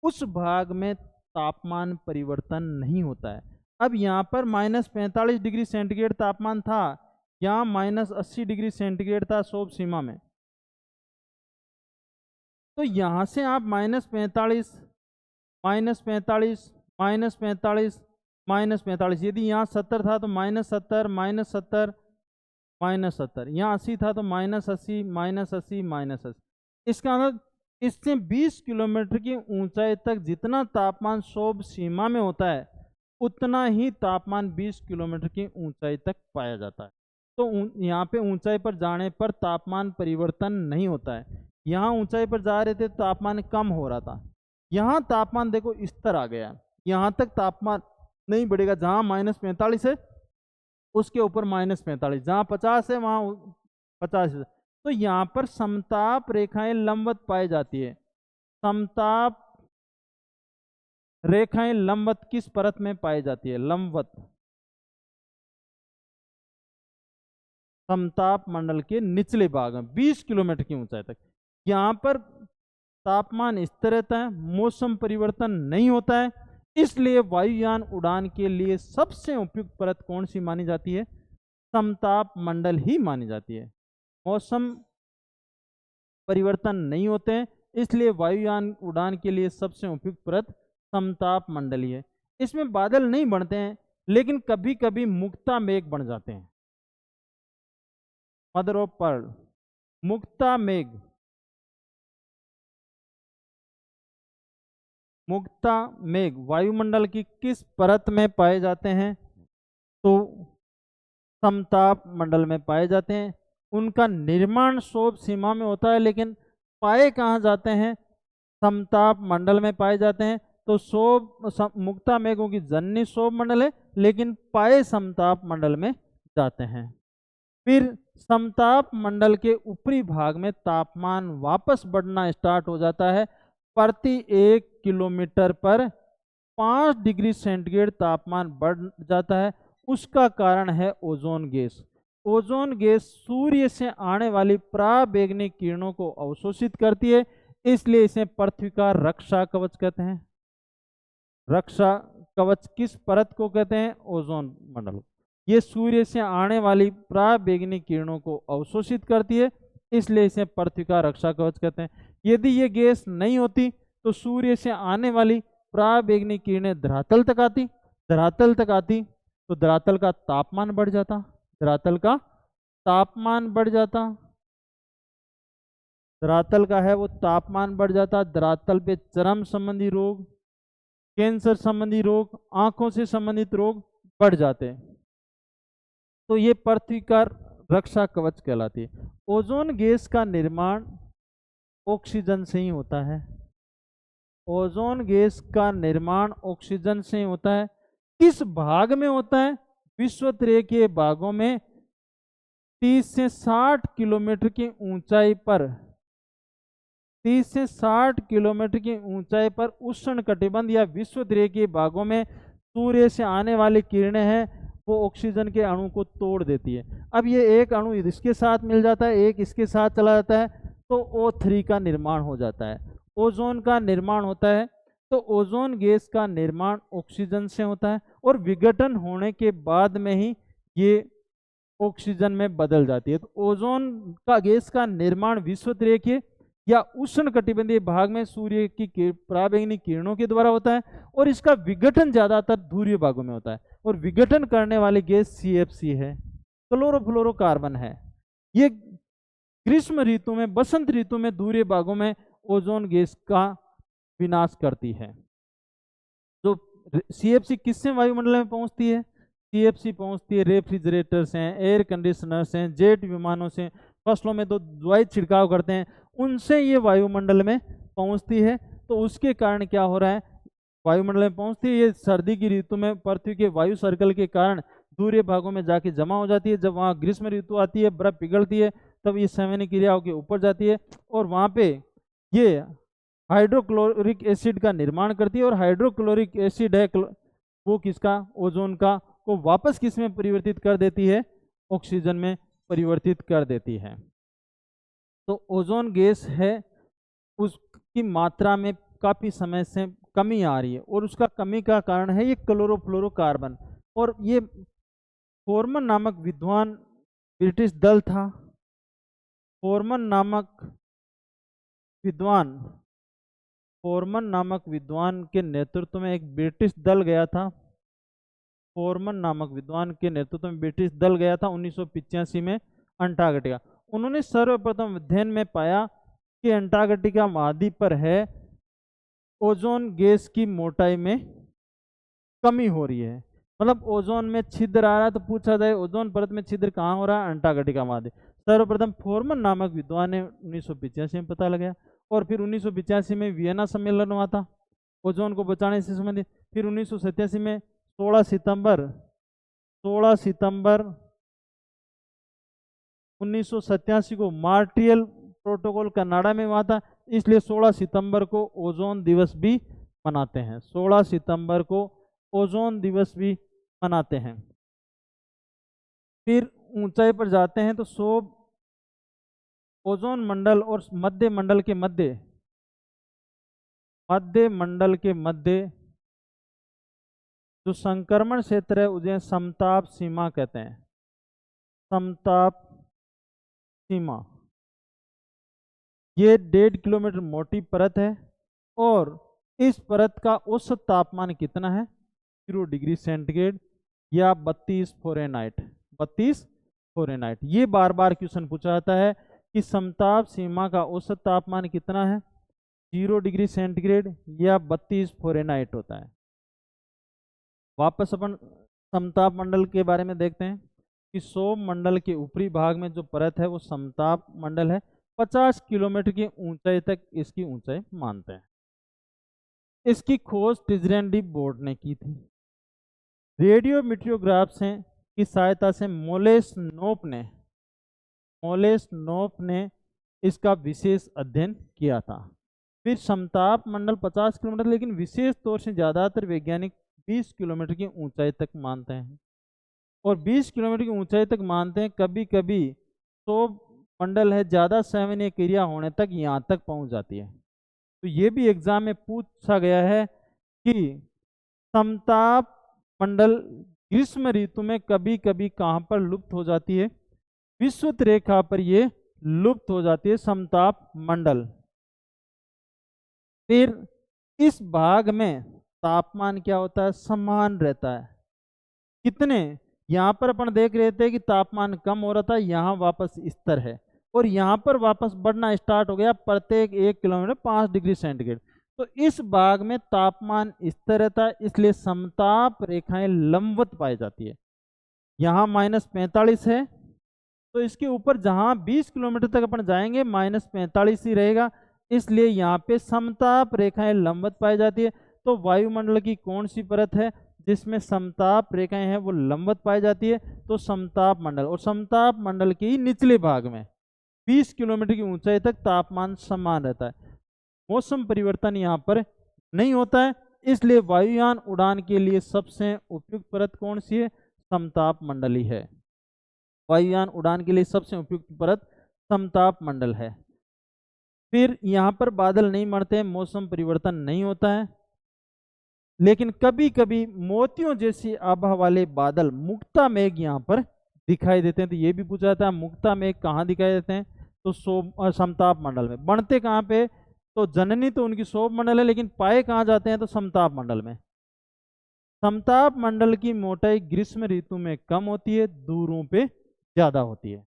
उस भाग में तापमान परिवर्तन नहीं होता है। अब यहाँ पर -45 डिग्री सेंटीग्रेड तापमान था, यहाँ -80 डिग्री सेंटीग्रेड था क्षोभ सीमा में। तो यहाँ से आप -45, -45, -45, -45, यदि यहाँ 70 था तो -70, -70, -70, यहाँ 80 था तो -80, -80, -80। इसका मतलब इससे 20 किलोमीटर की ऊंचाई तक जितना तापमान क्षोभ सीमा में होता है उतना ही तापमान 20 किलोमीटर की ऊंचाई तक पाया जाता है। तो यहाँ पे ऊंचाई पर जाने पर तापमान परिवर्तन नहीं होता है। यहाँ ऊंचाई पर जा रहे थे तापमान कम हो रहा था, यहाँ तापमान देखो इस तरह आ गया, यहाँ तक तापमान नहीं बढ़ेगा। जहाँ -45 है उसके ऊपर -45, जहाँ 50 है वहाँ 50 है। तो यहाँ पर समताप रेखाएं लंबवत पाई जाती है। समताप रेखाएं लंबवत किस परत में पाई जाती है? लंबवत, समताप मंडल के निचले भाग में 20 किलोमीटर की ऊंचाई तक। यहाँ पर तापमान स्थिर रहता है, मौसम परिवर्तन नहीं होता है, इसलिए वायुयान उड़ान के लिए सबसे उपयुक्त परत कौन सी मानी जाती है? समताप मंडल ही मानी जाती है। मौसम परिवर्तन नहीं होते हैं, इसलिए वायुयान उड़ान के लिए सबसे उपयुक्त परत समताप मंडली है। इसमें बादल नहीं बनते हैं, लेकिन कभी कभी मुक्ता मेघ बन जाते हैं। मदर ऑफ पर्ल, मुक्ता मेघ। मुक्ता मेघ वायुमंडल की किस परत में पाए जाते हैं? तो समताप मंडल में पाए जाते हैं। उनका निर्माण क्षोभ सीमा में होता है, लेकिन पाए कहाँ जाते हैं? समताप मंडल में पाए जाते हैं। तो मुक्ता मेघों की जननी क्षोभ मंडल है, लेकिन पाए समताप मंडल में जाते हैं। फिर समताप मंडल के ऊपरी भाग में तापमान वापस बढ़ना स्टार्ट हो जाता है। प्रति 1 किलोमीटर पर 5 डिग्री सेंटीग्रेड तापमान बढ़ जाता है। उसका कारण है ओजोन गैस। ओजोन गैस सूर्य से आने वाली पराबैंगनी किरणों को अवशोषित करती है, इसलिए इसे पृथ्वी का रक्षा कवच कहते हैं। रक्षा कवच किस परत को कहते हैं? ओजोन मंडल। ये सूर्य से आने वाली पराबैंगनी किरणों को अवशोषित करती है, इसलिए इसे पृथ्वी का रक्षा कवच कहते हैं। यदि ये गैस नहीं होती तो सूर्य से आने वाली पराबैंगनी किरणें धरातल तक आती, धरातल तक आती तो धरातल का तापमान बढ़ जाता, धरातल का तापमान बढ़ जाता, धरातल का है वो तापमान बढ़ जाता। धरातल पे चर्म संबंधी रोग, कैंसर संबंधी रोग, आंखों से संबंधित रोग बढ़ जाते। तो ये पृथ्वी का रक्षा कवच कहलाती है। ओजोन गैस का निर्माण ऑक्सीजन से ही होता है। ओजोन गैस का निर्माण ऑक्सीजन से ही होता है। किस भाग में होता है? विषुवत के भागों में 30 से 60 किलोमीटर की ऊंचाई पर, 30 से 60 किलोमीटर की ऊंचाई पर उष्णकटिबंध या विषुवत के भागों में सूर्य से आने वाली किरणें हैं, वो ऑक्सीजन के अणु को तोड़ देती है। अब ये एक अणु इसके साथ मिल जाता है, एक इसके साथ चला जाता है, तो O3 का निर्माण हो जाता है, ओजोन का निर्माण होता है। तो ओजोन गैस का निर्माण ऑक्सीजन से होता है और विघटन होने के बाद में ही ये ऑक्सीजन में बदल जाती है। तो ओजोन का गैस का निर्माण विषुवत के या उष्णकटिबंधीय भाग में सूर्य की पराबैंगनी किरणों के द्वारा होता है, और इसका विघटन ज्यादातर ध्रुवीय भागों में होता है। और विघटन करने वाली गैस CFC है, क्लोरोफ्लोरोकार्बन है। ये ग्रीष्म ऋतु में, बसंत ऋतु में ध्रुवीय भागों में ओजोन गैस का विनाश करती है। तो CFC किससे वायुमंडल में पहुंचती है? CFC पहुंचती है रेफ्रिजरेटर से, एयर कंडीशनर से, जेट विमानों से, फसलों में तो दवाई छिड़काव करते हैं, उनसे ये वायुमंडल में पहुंचती है। तो उसके कारण क्या हो रहा है? वायुमंडल में पहुंचती है, ये सर्दी की ऋतु में पृथ्वी के वायु सर्कल के कारण दूसरे भागों में जाके जमा हो जाती है। जब वहाँ ग्रीष्म ऋतु आती है, बर्फ पिघलती है, तब ये संवहनी क्रियाओं के ऊपर जाती है और वहाँ पे ये हाइड्रोक्लोरिक एसिड का निर्माण करती है। और हाइड्रोक्लोरिक एसिड है वो किसका? ओजोन का, को वापस किस में परिवर्तित कर देती है? ऑक्सीजन में परिवर्तित कर देती है। तो ओजोन गैस है, उसकी मात्रा में काफ़ी समय से कमी आ रही है, और उसका कमी का कारण है ये क्लोरोफ्लोरोकार्बन। और ये फोरमन नामक विद्वान ब्रिटिश दल था, फोरमन नामक विद्वान के नेतृत्व में एक ब्रिटिश दल गया था। फोरमन नामक विद्वान के नेतृत्व में ब्रिटिश दल गया था 1985 में अंटार्कटिका। उन्होंने सर्वप्रथम अध्ययन में पाया कि अंटार्कटिका महाद्वीप पर है ओजोन गैस की मोटाई में कमी हो रही है। मतलब ओजोन में छिद्र आ रहा है, तो पूछा जाए ओजोन परत में छिद्र कहाँ हो रहा है? अंटार्कटिका महाद्वीप। सर्वप्रथम फोरमन नामक विद्वान ने 1985 में पता लगाया, और फिर 1985 में वियना सम्मेलन हुआ था ओजोन को बचाने से संबंधित। फिर 1987 में 16 सितंबर 1987 को मॉन्ट्रियल प्रोटोकॉल कनाडा में हुआ था, इसलिए 16 सितंबर को ओजोन दिवस भी मनाते हैं। 16 सितंबर को ओजोन दिवस भी मनाते हैं। फिर ऊंचाई पर जाते हैं तो ओजोन मंडल और मध्य मंडल के मध्य जो संक्रमण क्षेत्र है उसे समताप सीमा कहते हैं। समताप सीमा ये 1.5 किलोमीटर मोटी परत है, और इस परत का औसत तापमान कितना है? 0 डिग्री सेंटीग्रेड या 32 फ़ारेनहाइट। ये बार बार क्वेश्चन पूछा जाता है कि समताप सीमा का औसत तापमान कितना है? 0 डिग्री सेंटीग्रेड या 32 फ़ारेनहाइट होता है। वापस अपन समताप मंडल के बारे में देखते हैं कि क्षोभ मंडल के ऊपरी भाग में जो परत है वो समताप मंडल है। 50 किलोमीटर की ऊंचाई तक इसकी ऊंचाई मानते हैं। इसकी खोज टिजरेंडी बोर्ड ने की थी। रेडियो मीटरोग्राफ से की सहायता से मोलेस नोप ने इसका विशेष अध्ययन किया था। फिर समताप मंडल 50 किलोमीटर, लेकिन विशेष तौर से ज़्यादातर वैज्ञानिक 20 किलोमीटर की ऊंचाई तक मानते हैं, और 20 किलोमीटर की ऊंचाई तक मानते हैं। कभी कभी सौर मंडल है ज़्यादा संवहनीय क्रिया होने तक यहाँ तक पहुँच जाती है। तो ये भी एग्जाम में पूछा गया है कि समताप मंडल ग्रीष्म ऋतु में कभी कभी कहाँ पर लुप्त हो जाती है? विषुवत रेखा पर ये लुप्त हो जाती है समताप मंडल। फिर इस भाग में तापमान क्या होता है? समान रहता है। कितने? यहाँ पर अपन देख रहे थे कि तापमान कम हो रहा था, यहाँ वापस स्थिर है, और यहाँ पर वापस बढ़ना स्टार्ट हो गया प्रत्येक 1 किलोमीटर 5 डिग्री सेंटीग्रेड। तो इस भाग में तापमान स्थिर रहता है, इसलिए समताप रेखाएं लंबवत पाई जाती है। यहाँ -45 है, तो इसके ऊपर जहाँ 20 किलोमीटर तक अपन जाएंगे -45 ही रहेगा, इसलिए यहाँ पे समताप रेखाएं लंबवत पाई जाती है। तो वायुमंडल की कौन सी परत है जिसमें समताप रेखाएं हैं वो लंबवत पाई जाती है? तो समताप मंडल। और समताप मंडल के निचले भाग में 20 किलोमीटर की ऊंचाई तक तापमान समान रहता है, मौसम परिवर्तन यहाँ पर नहीं होता है, इसलिए वायुयान उड़ान के लिए सबसे उपयुक्त परत कौन सी है? समताप मंडल ही है। वायुयान उड़ान के लिए सबसे उपयुक्त परत समताप मंडल है। फिर यहाँ पर बादल नहीं मरते हैं, मौसम परिवर्तन नहीं होता है, लेकिन कभी कभी मोतियों जैसी आभा वाले बादल मुक्ता मेघ यहाँ पर दिखाई देते हैं। तो ये भी पूछा जाता है मुक्ता मेघ कहाँ दिखाई देते हैं? तो समताप मंडल में। बनते कहाँ पे? तो जननी तो उनकी सौर मंडल है, लेकिन पाए कहाँ जाते हैं? तो समताप मंडल में। समताप मंडल की मोटाई ग्रीष्म ऋतु में कम होती है, दूरों पे ज्यादा होती है।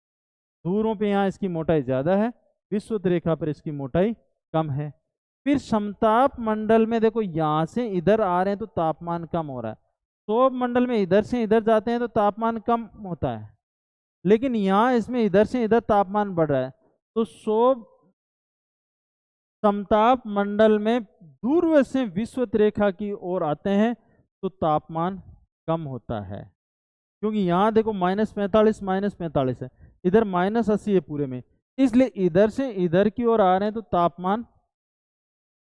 दूरों पे यहाँ इसकी मोटाई ज्यादा है, विषुवत रेखा पर इसकी मोटाई कम है। फिर समताप मंडल में देखो यहाँ से इधर आ रहे हैं तो तापमान कम हो रहा है, सौर मंडल में इधर से इधर जाते हैं तो तापमान कम होता है, लेकिन यहाँ इसमें इधर से इधर तापमान बढ़ रहा है। तो समताप मंडल में दूर से विषुवत रेखा की ओर आते हैं तो तापमान कम होता है, क्योंकि यहाँ देखो -45 है, इधर -80 है पूरे में, इसलिए इधर से इधर की ओर आ रहे हैं तो तापमान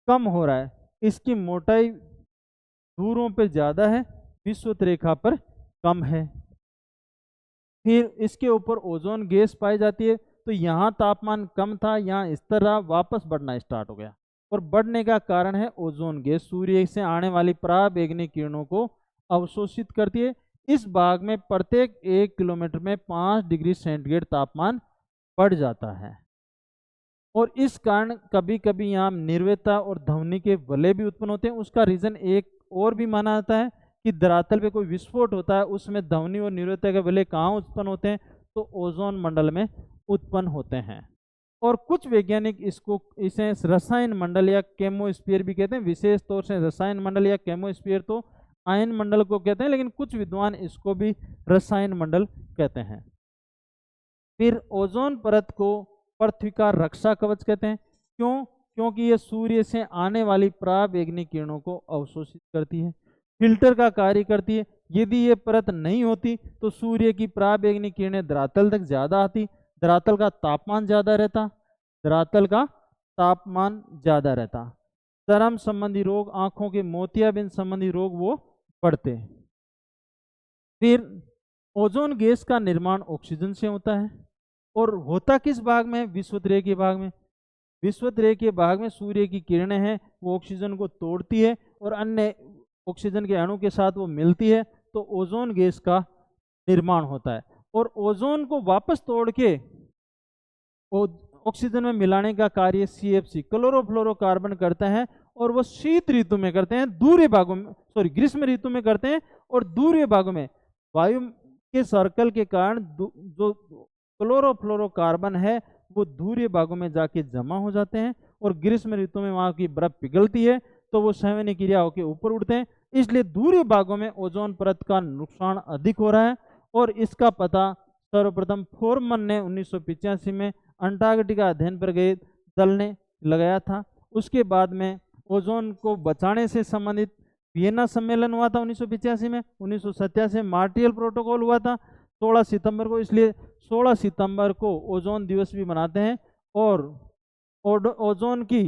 कम हो रहा है। इसकी मोटाई दूरों पे ज़्यादा है, विषुवत रेखा पर कम है। फिर इसके ऊपर ओजोन गैस पाई जाती है, तो यहाँ तापमान कम था, यहाँ स्थिर रहा, वापस बढ़ना स्टार्ट हो गया, और बढ़ने का कारण है ओजोन गैस सूर्य से आने वाली पराबैंगनी किरणों को अवशोषित करती है। इस भाग में प्रत्येक 1 किलोमीटर में 5 डिग्री सेंटीग्रेड तापमान बढ़ जाता है, और इस कारण कभी कभी यहाँ निर्वेता और ध्वनि के वलय भी उत्पन्न होते हैं। उसका रीजन एक और भी माना जाता है कि धरातल पे कोई विस्फोट होता है, उसमें ध्वनि और निर्वेता के वलय कहाँ उत्पन्न होते हैं? तो ओजोन मंडल में उत्पन्न होते हैं। और कुछ वैज्ञानिक इसे रसायन मंडल या केमोस्फीयर भी कहते हैं। विशेष तौर से रसायन मंडल या केमोस्फीयर तो आयन मंडल को कहते हैं, लेकिन कुछ विद्वान इसको भी रसायन मंडल कहते हैं। फिर ओजोन परत को पृथ्वी का रक्षा कवच कहते हैं। क्यों? क्योंकि ये सूर्य से आने वाली पराबैंगनी किरणों को अवशोषित करती है, फिल्टर का कार्य करती है। यदि ये परत नहीं होती तो सूर्य की पराबैंगनी किरणें धरातल तक ज़्यादा आती, धरातल का तापमान ज़्यादा रहता, चर्म संबंधी रोग, आंखों के मोतियाबिंद संबंधी रोग वो बढ़ते। फिर ओजोन गैस का निर्माण ऑक्सीजन से होता है, और होता किस भाग में? विषुवत रेखा के भाग में। विषुवत रेखा के भाग में सूर्य की किरणें हैं, वो ऑक्सीजन को तोड़ती है और अन्य ऑक्सीजन के अणु के साथ वो मिलती है, तो ओजोन गैस का निर्माण होता है। और ओजोन को वापस तोड़ के ऑक्सीजन में मिलाने का कार्य CFC क्लोरोफ्लोरोकार्बन करता है, और वो शीत ऋतु में करते हैं, दूसरे भागों में ग्रीष्म ऋतु में करते हैं, और दूसरे भागों में वायु के सर्कल के कारण जो क्लोरोफ्लोरोकार्बन है वो दूसरे भागों में जाके जमा हो जाते हैं, और ग्रीष्म ऋतु में वहाँ की बर्फ पिघलती है तो वो संवहनीय क्रिया होकर ऊपर उठते हैं, इसलिए दूसरे भागों में ओजोन परत का नुकसान अधिक हो रहा है। और इसका पता सर्वप्रथम फोरमन ने 1985 में अंटार्कटिका अध्ययन पर गए दल ने लगाया था। उसके बाद में ओजोन को बचाने से संबंधित वियना सम्मेलन हुआ था 1985 में। 1987 में मॉन्ट्रियल प्रोटोकॉल हुआ था 16 सितंबर को, इसलिए 16 सितंबर को ओजोन दिवस भी मनाते हैं। और ओजोन की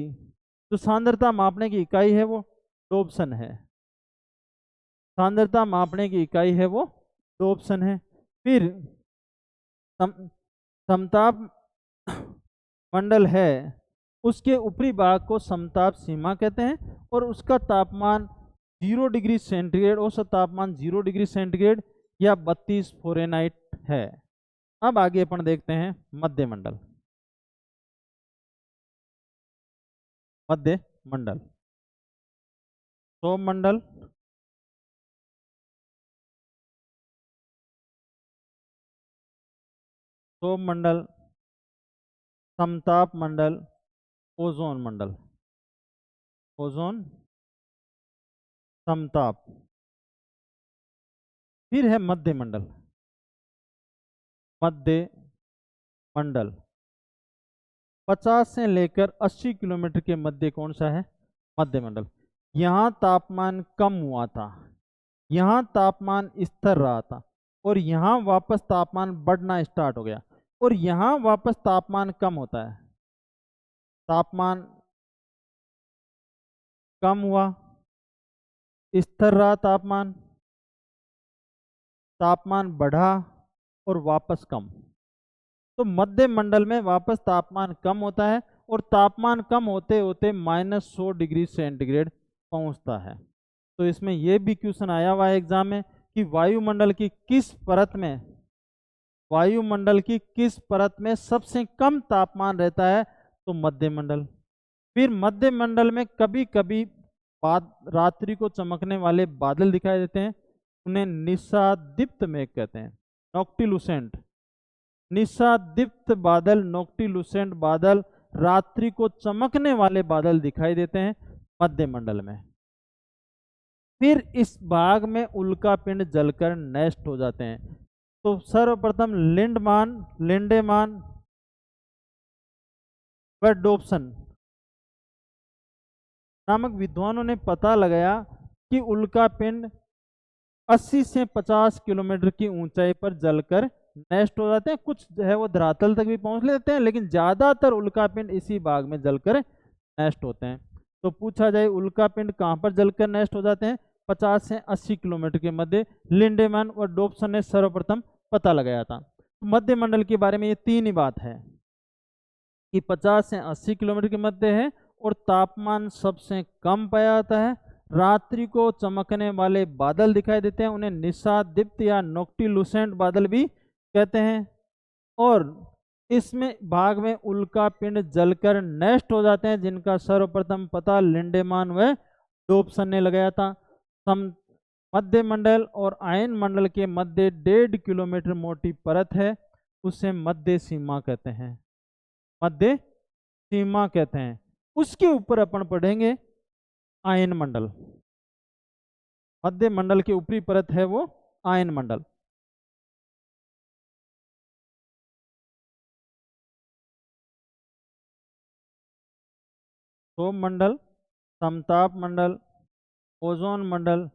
जो सांद्रता मापने की इकाई है वो डोप्सन है। सांद्रता मापने की इकाई है वो डोप्सन है। फिर समताप मंडल है, उसके ऊपरी भाग को समताप सीमा कहते हैं और उसका तापमान 0 डिग्री सेंटीग्रेड, औसत तापमान 0 डिग्री सेंटीग्रेड या 32 फ़ारेनहाइट है। अब आगे अपन देखते हैं मध्य मंडल। मध्य मंडल, सौमंडल, सौमंडल, समताप मंडल, ओजोन मंडल। ओजोन, समताप। फिर है मध्य मंडल। मध्य मंडल 50 से लेकर 80 किलोमीटर के मध्य कौन सा है? मध्य मंडल। यहाँ तापमान कम हुआ था, यहाँ तापमान स्थिर रहा था और यहाँ वापस तापमान बढ़ना स्टार्ट हो गया और यहाँ वापस तापमान कम होता है। तापमान कम हुआ, स्थिर रहा तापमान, तापमान बढ़ा और वापस कम। तो मध्य मंडल में वापस तापमान कम होता है और तापमान कम होते होते -100 डिग्री सेंटीग्रेड पहुंचता है। तो इसमें यह भी क्वेश्चन आया हुआ है एग्जाम में कि वायुमंडल की किस परत में, वायुमंडल की किस परत में सबसे कम तापमान रहता है? तो मध्य मंडल। फिर मध्य मंडल में कभी कभी रात्रि को चमकने वाले बादल दिखाई देते हैं, उन्हें निशादीप्त मेघ कहते हैं, नॉक्टिलुसेंट। निशादीप्त बादल, नॉक्टिलुसेंट बादल, रात्रि को चमकने वाले बादल दिखाई देते हैं मध्य मंडल में। फिर इस भाग में उल्का पिंड जलकर नष्ट हो जाते हैं। तो सर्वप्रथम लिंडेमान व डोप्सन नामक विद्वानों ने पता लगाया कि उल्का पिंड 80 से 50 किलोमीटर की ऊंचाई पर जलकर नष्ट हो जाते हैं। कुछ जो है वो धरातल तक भी पहुंच लेते हैं, लेकिन ज्यादातर उल्का पिंड इसी भाग में जलकर नष्ट होते हैं। तो पूछा जाए उल्का पिंड कहाँ पर जलकर नष्ट हो जाते हैं? 50 से 80 किलोमीटर के मध्य। लिंडेमैन और डोप्सन ने सर्वप्रथम पता लगाया था। मध्य मंडल के बारे में ये तीन ही बात है कि 50 से 80 किलोमीटर के मध्य है और तापमान सबसे कम पाया जाता है। रात्रि को चमकने वाले बादल दिखाई देते हैं, उन्हें निशादीप्त या नॉक्टिलुसेंट बादल भी कहते हैं। और इसमें भाग में उल्का पिंड जलकर नष्ट हो जाते हैं, जिनका सर्वप्रथम पता लिंडेमान व डोप्सन ने लगाया था। मध्य मंडल और आयन मंडल के मध्य 1.5 किलोमीटर मोटी परत है, उसे मध्य सीमा कहते हैं। मध्य सीमा कहते हैं। उसके ऊपर अपन पढ़ेंगे आयन मंडल। मध्य मंडल के ऊपरी परत है वो आयन मंडल। सौम मंडल, समताप मंडल, ओजोन मंडल,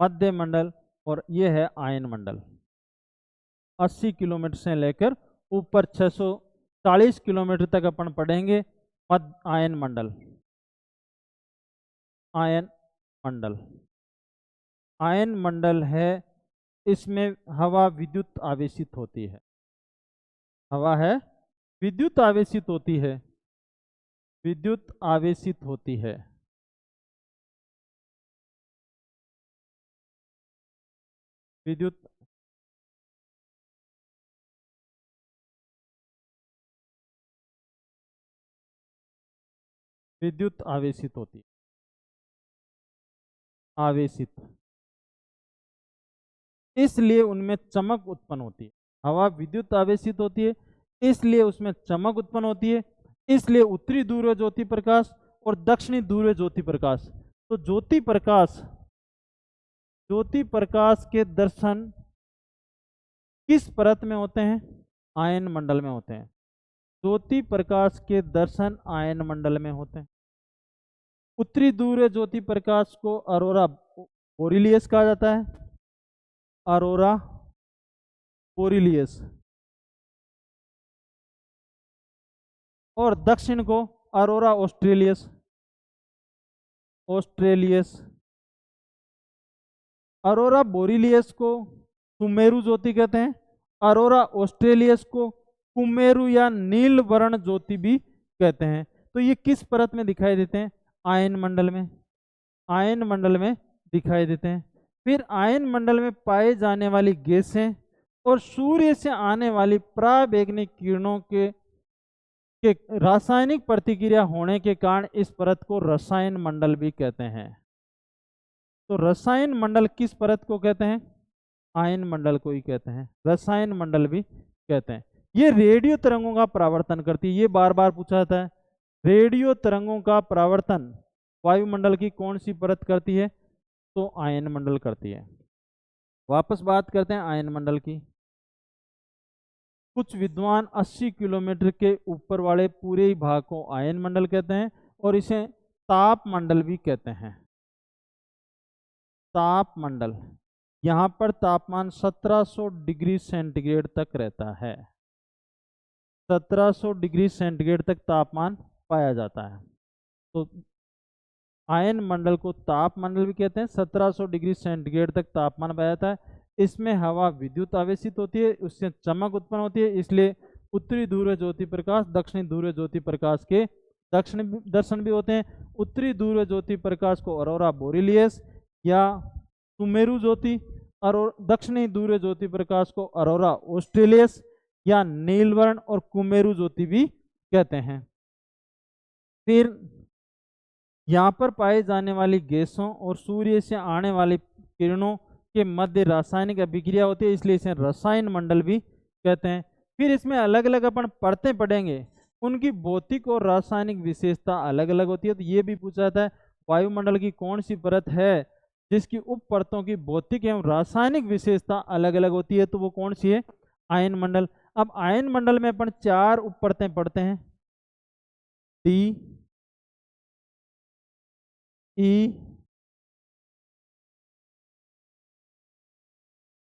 मध्य मंडल और ये है आयन मंडल। 80 किलोमीटर से लेकर ऊपर 640 किलोमीटर तक अपन पढ़ेंगे आयन मंडल। आयन मंडल, आयन मंडल है, इसमें हवा विद्युत आवेशित होती है। हवा है विद्युत आवेशित होती है, विद्युत आवेशित होती है। विद्युत विद्युत आवेशित होती है। आवेशित, इसलिए उनमें चमक उत्पन्न होती है। हवा विद्युत आवेशित होती है, इसलिए उसमें चमक उत्पन्न होती है। इसलिए उत्तरी ध्रुव ज्योति प्रकाश और दक्षिणी ध्रुव ज्योति प्रकाश, तो ज्योति प्रकाश के दर्शन किस परत में होते हैं? आयन मंडल में होते हैं। ज्योति प्रकाश के दर्शन आयन मंडल में होते हैं। उत्तरी ध्रुवीय ज्योति प्रकाश को अरोरा बोरिलियस कहा जाता है, अरोरा बोरिलियस, और दक्षिण को अरोरा ऑस्ट्रेलियस, ऑस्ट्रेलियस। अरोरा बोरिलियस को सुमेरु ज्योति कहते हैं, अरोरा ऑस्ट्रेलियस को कुमेरु या नील वर्ण ज्योति भी कहते हैं। तो ये किस परत में दिखाई देते हैं? आयन मंडल में, आयन मंडल में दिखाई देते हैं। फिर आयन मंडल में पाए जाने वाली गैसें और सूर्य से आने वाली पराबैंगनी किरणों के रासायनिक प्रतिक्रिया होने के कारण इस परत को रसायन मंडल भी कहते हैं। तो रसायन मंडल किस परत को कहते हैं? आयन मंडल को ही कहते हैं, रसायन मंडल भी कहते हैं। ये रेडियो तरंगों का परावर्तन करती है, ये बार बार पूछा जाता है। रेडियो तरंगों का परावर्तन वायुमंडल की कौन सी परत करती है? तो आयन मंडल करती है। वापस बात करते हैं आयन मंडल की। कुछ विद्वान 80 किलोमीटर के ऊपर वाले पूरे ही भाग को आयन मंडल कहते हैं और इसे ताप मंडल भी कहते हैं। ताप मंडल, यहाँ पर तापमान 1700 डिग्री सेंटीग्रेड तक रहता है, 1700 डिग्री सेंटीग्रेड तक तापमान पाया जाता है। तो आयन मंडल को ताप मंडल भी कहते हैं। 1700 डिग्री सेंटीग्रेड तक तापमान पाया जाता है। इसमें हवा विद्युत आवेशित होती है, उससे चमक उत्पन्न होती है, इसलिए उत्तरी ध्रुवीय ज्योति प्रकाश, दक्षिणी ध्रुवीय ज्योति प्रकाश के दर्शन भी होते हैं। उत्तरी ध्रुवीय ज्योति प्रकाश को अरोरा बोरिलियस या सुमेरु ज्योति, और दक्षिणी ध्रुवीय ज्योति प्रकाश को अरोरा ऑस्ट्रेलियस या नीलवर्ण और कुमेरु ज्योति भी कहते हैं। फिर यहाँ पर पाए जाने वाली गैसों और सूर्य से आने वाली किरणों के मध्य रासायनिक अभिक्रिया होती है, इसलिए इसे रसायन मंडल भी कहते हैं। फिर इसमें अलग अलग अपन परतें पढ़ेंगे, उनकी भौतिक और रासायनिक विशेषता अलग अलग होती है। तो ये भी पूछा जाता है वायुमंडल की कौन सी परत है जिसकी उप परतों की भौतिक एवं रासायनिक विशेषता अलग अलग होती है? तो वो कौन सी है? आयन मंडल। अब आयन मंडल में अपन 4 उप परतें पढ़ते हैं, डी, ई,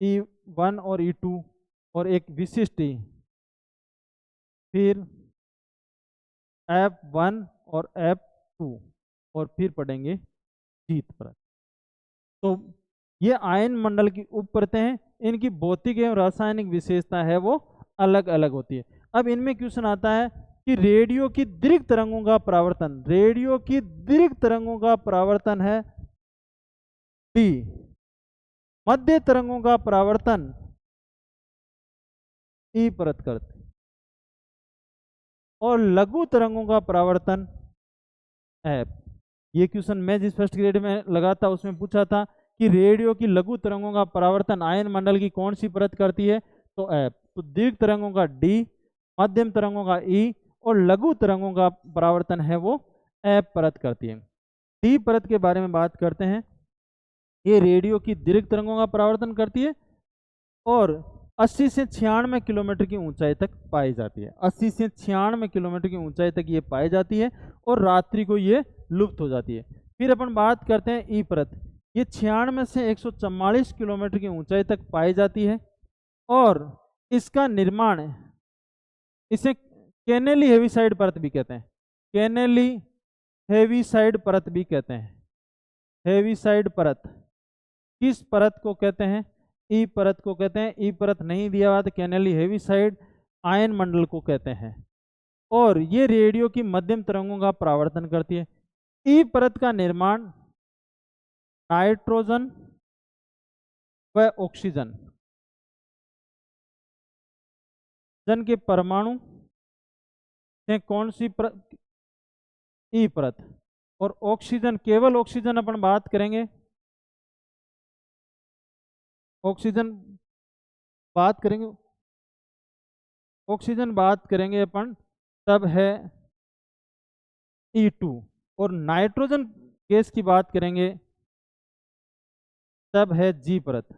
E1 और E2 और एक विशिष्ट ई, फिर F1 और F2 और फिर पढ़ेंगे शीत परत। तो ये आयन मंडल की उप परतें हैं, इनकी भौतिक एवं रासायनिक विशेषता है वो अलग अलग होती है। अब इनमें क्वेश्चन आता है कि रेडियो की दीर्घ तरंगों का परावर्तन, रेडियो की दीर्घ तरंगों का परावर्तन है डी, मध्य तरंगों का परावर्तन ई परत करते, और लघु तरंगों का परावर्तन एफ। ये क्वेश्चन मैं जिस फर्स्ट ग्रेड में लगा था उसमें पूछा था कि रेडियो की लघु तरंगों का परावर्तन आयन मंडल की कौन सी परत करती है? तो एफ। तो दीर्घ तरंगों का डी, मध्यम तरंगों का ई, और लघु तरंगों का परावर्तन है वो एफ परत करती है। डी परत के बारे में बात करते हैं। ये रेडियो की दीर्घ तरंगों का परावर्तन करती है और 80 से 96 किलोमीटर की ऊंचाई तक पाई जाती है। 80 से 96 किलोमीटर की ऊंचाई तक ये पाई जाती है और रात्रि को ये लुप्त हो जाती है। फिर अपन बात करते हैं ई परत। ये 96 से 144 किलोमीटर की ऊंचाई तक पाई जाती है और इसका निर्माण, इसे कैनेली हेविसाइड परत भी कहते हैं, कैनेली हेविसाइड परत भी कहते हैं। हेविसाइड परत किस परत को कहते हैं? ई परत को कहते हैं। ई परत नहीं दिया हुआ तो कैनेली हेविसाइड आयन मंडल को कहते हैं, और ये रेडियो की मध्यम तरंगों का परावर्तन करती है। ई परत का निर्माण नाइट्रोजन व ऑक्सीजन जन के परमाणु से कौन सी परत? ई परत। और ऑक्सीजन, केवल ऑक्सीजन अपन बात करेंगे, ऑक्सीजन बात करेंगे, ऑक्सीजन बात करेंगे अपन तब है E2, और नाइट्रोजन गैस की बात करेंगे तब है जी परत,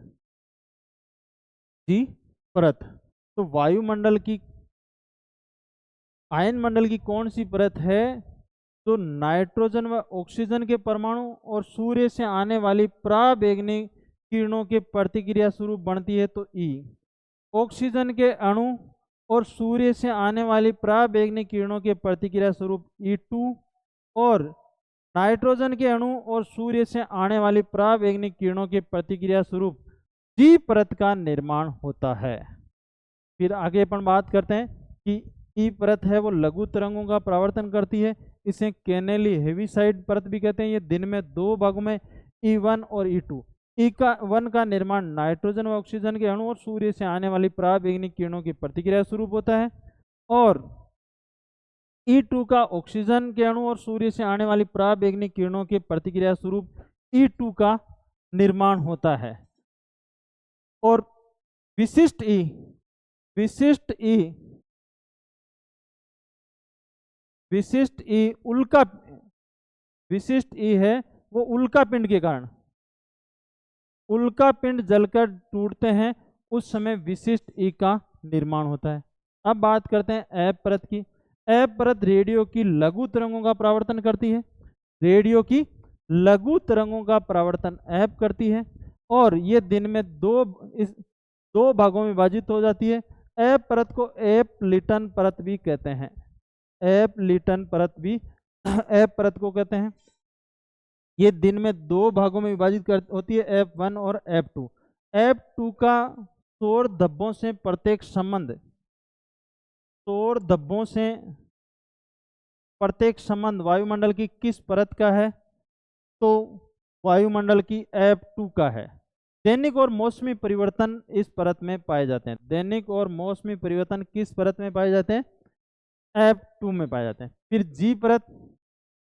जी परत। तो वायुमंडल की, आयन मंडल की कौन सी परत है जो नाइट्रोजन व ऑक्सीजन के परमाणु और सूर्य से आने वाली पराबैंगनी किरणों के प्रतिक्रिया स्वरूप बनती है तो ई। ऑक्सीजन के अणु और सूर्य से आने वाली पराबैंगनी किरणों के प्रतिक्रिया स्वरूप E2 और नाइट्रोजन के अणु और सूर्य से आने वाली पराबैंगनी किरणों के प्रतिक्रिया स्वरूप जी परत का निर्माण होता है। फिर आगे अपन बात करते हैं कि ई परत है वो लघु तरंगों का परावर्तन करती है, इसे केनेली हेविसाइड परत भी कहते हैं। ये दिन में दो भागों में E1 और E2। E1 का निर्माण नाइट्रोजन व ऑक्सीजन के अणु और सूर्य से आने वाली पराबैंगनी किरणों की प्रतिक्रिया स्वरूप होता है, और E2 का ऑक्सीजन के अणु और सूर्य से आने वाली पराबैंगनी किरणों के प्रतिक्रिया स्वरूप E2 का निर्माण होता है। और विशिष्ट ई है वो उल्का पिंड के कारण, उल्का पिंड जलकर टूटते हैं उस समय विशिष्ट ई का निर्माण होता है। अब बात करते हैं एफ परत की। एफ परत रेडियो की लघु तरंगों का परावर्तन करती है, रेडियो की लघु तरंगों का परावर्तन एफ करती है, और ये दिन में दो भागों में विभाजित हो जाती है। एफ परत को एफ लिटन परत भी कहते हैं, एफ लिटन परत भी एफ परत को कहते हैं। ये दिन में दो भागों में विभाजित होती है, F1 और F2। F2 का सौर धब्बों से प्रत्येक संबंध वायुमंडल की किस परत का है? तो वायुमंडल की F2 का है। दैनिक और मौसमी परिवर्तन इस परत में पाए जाते हैं। दैनिक और मौसमी परिवर्तन किस परत में पाए जाते हैं? F2 में पाए जाते हैं। फिर जी परत,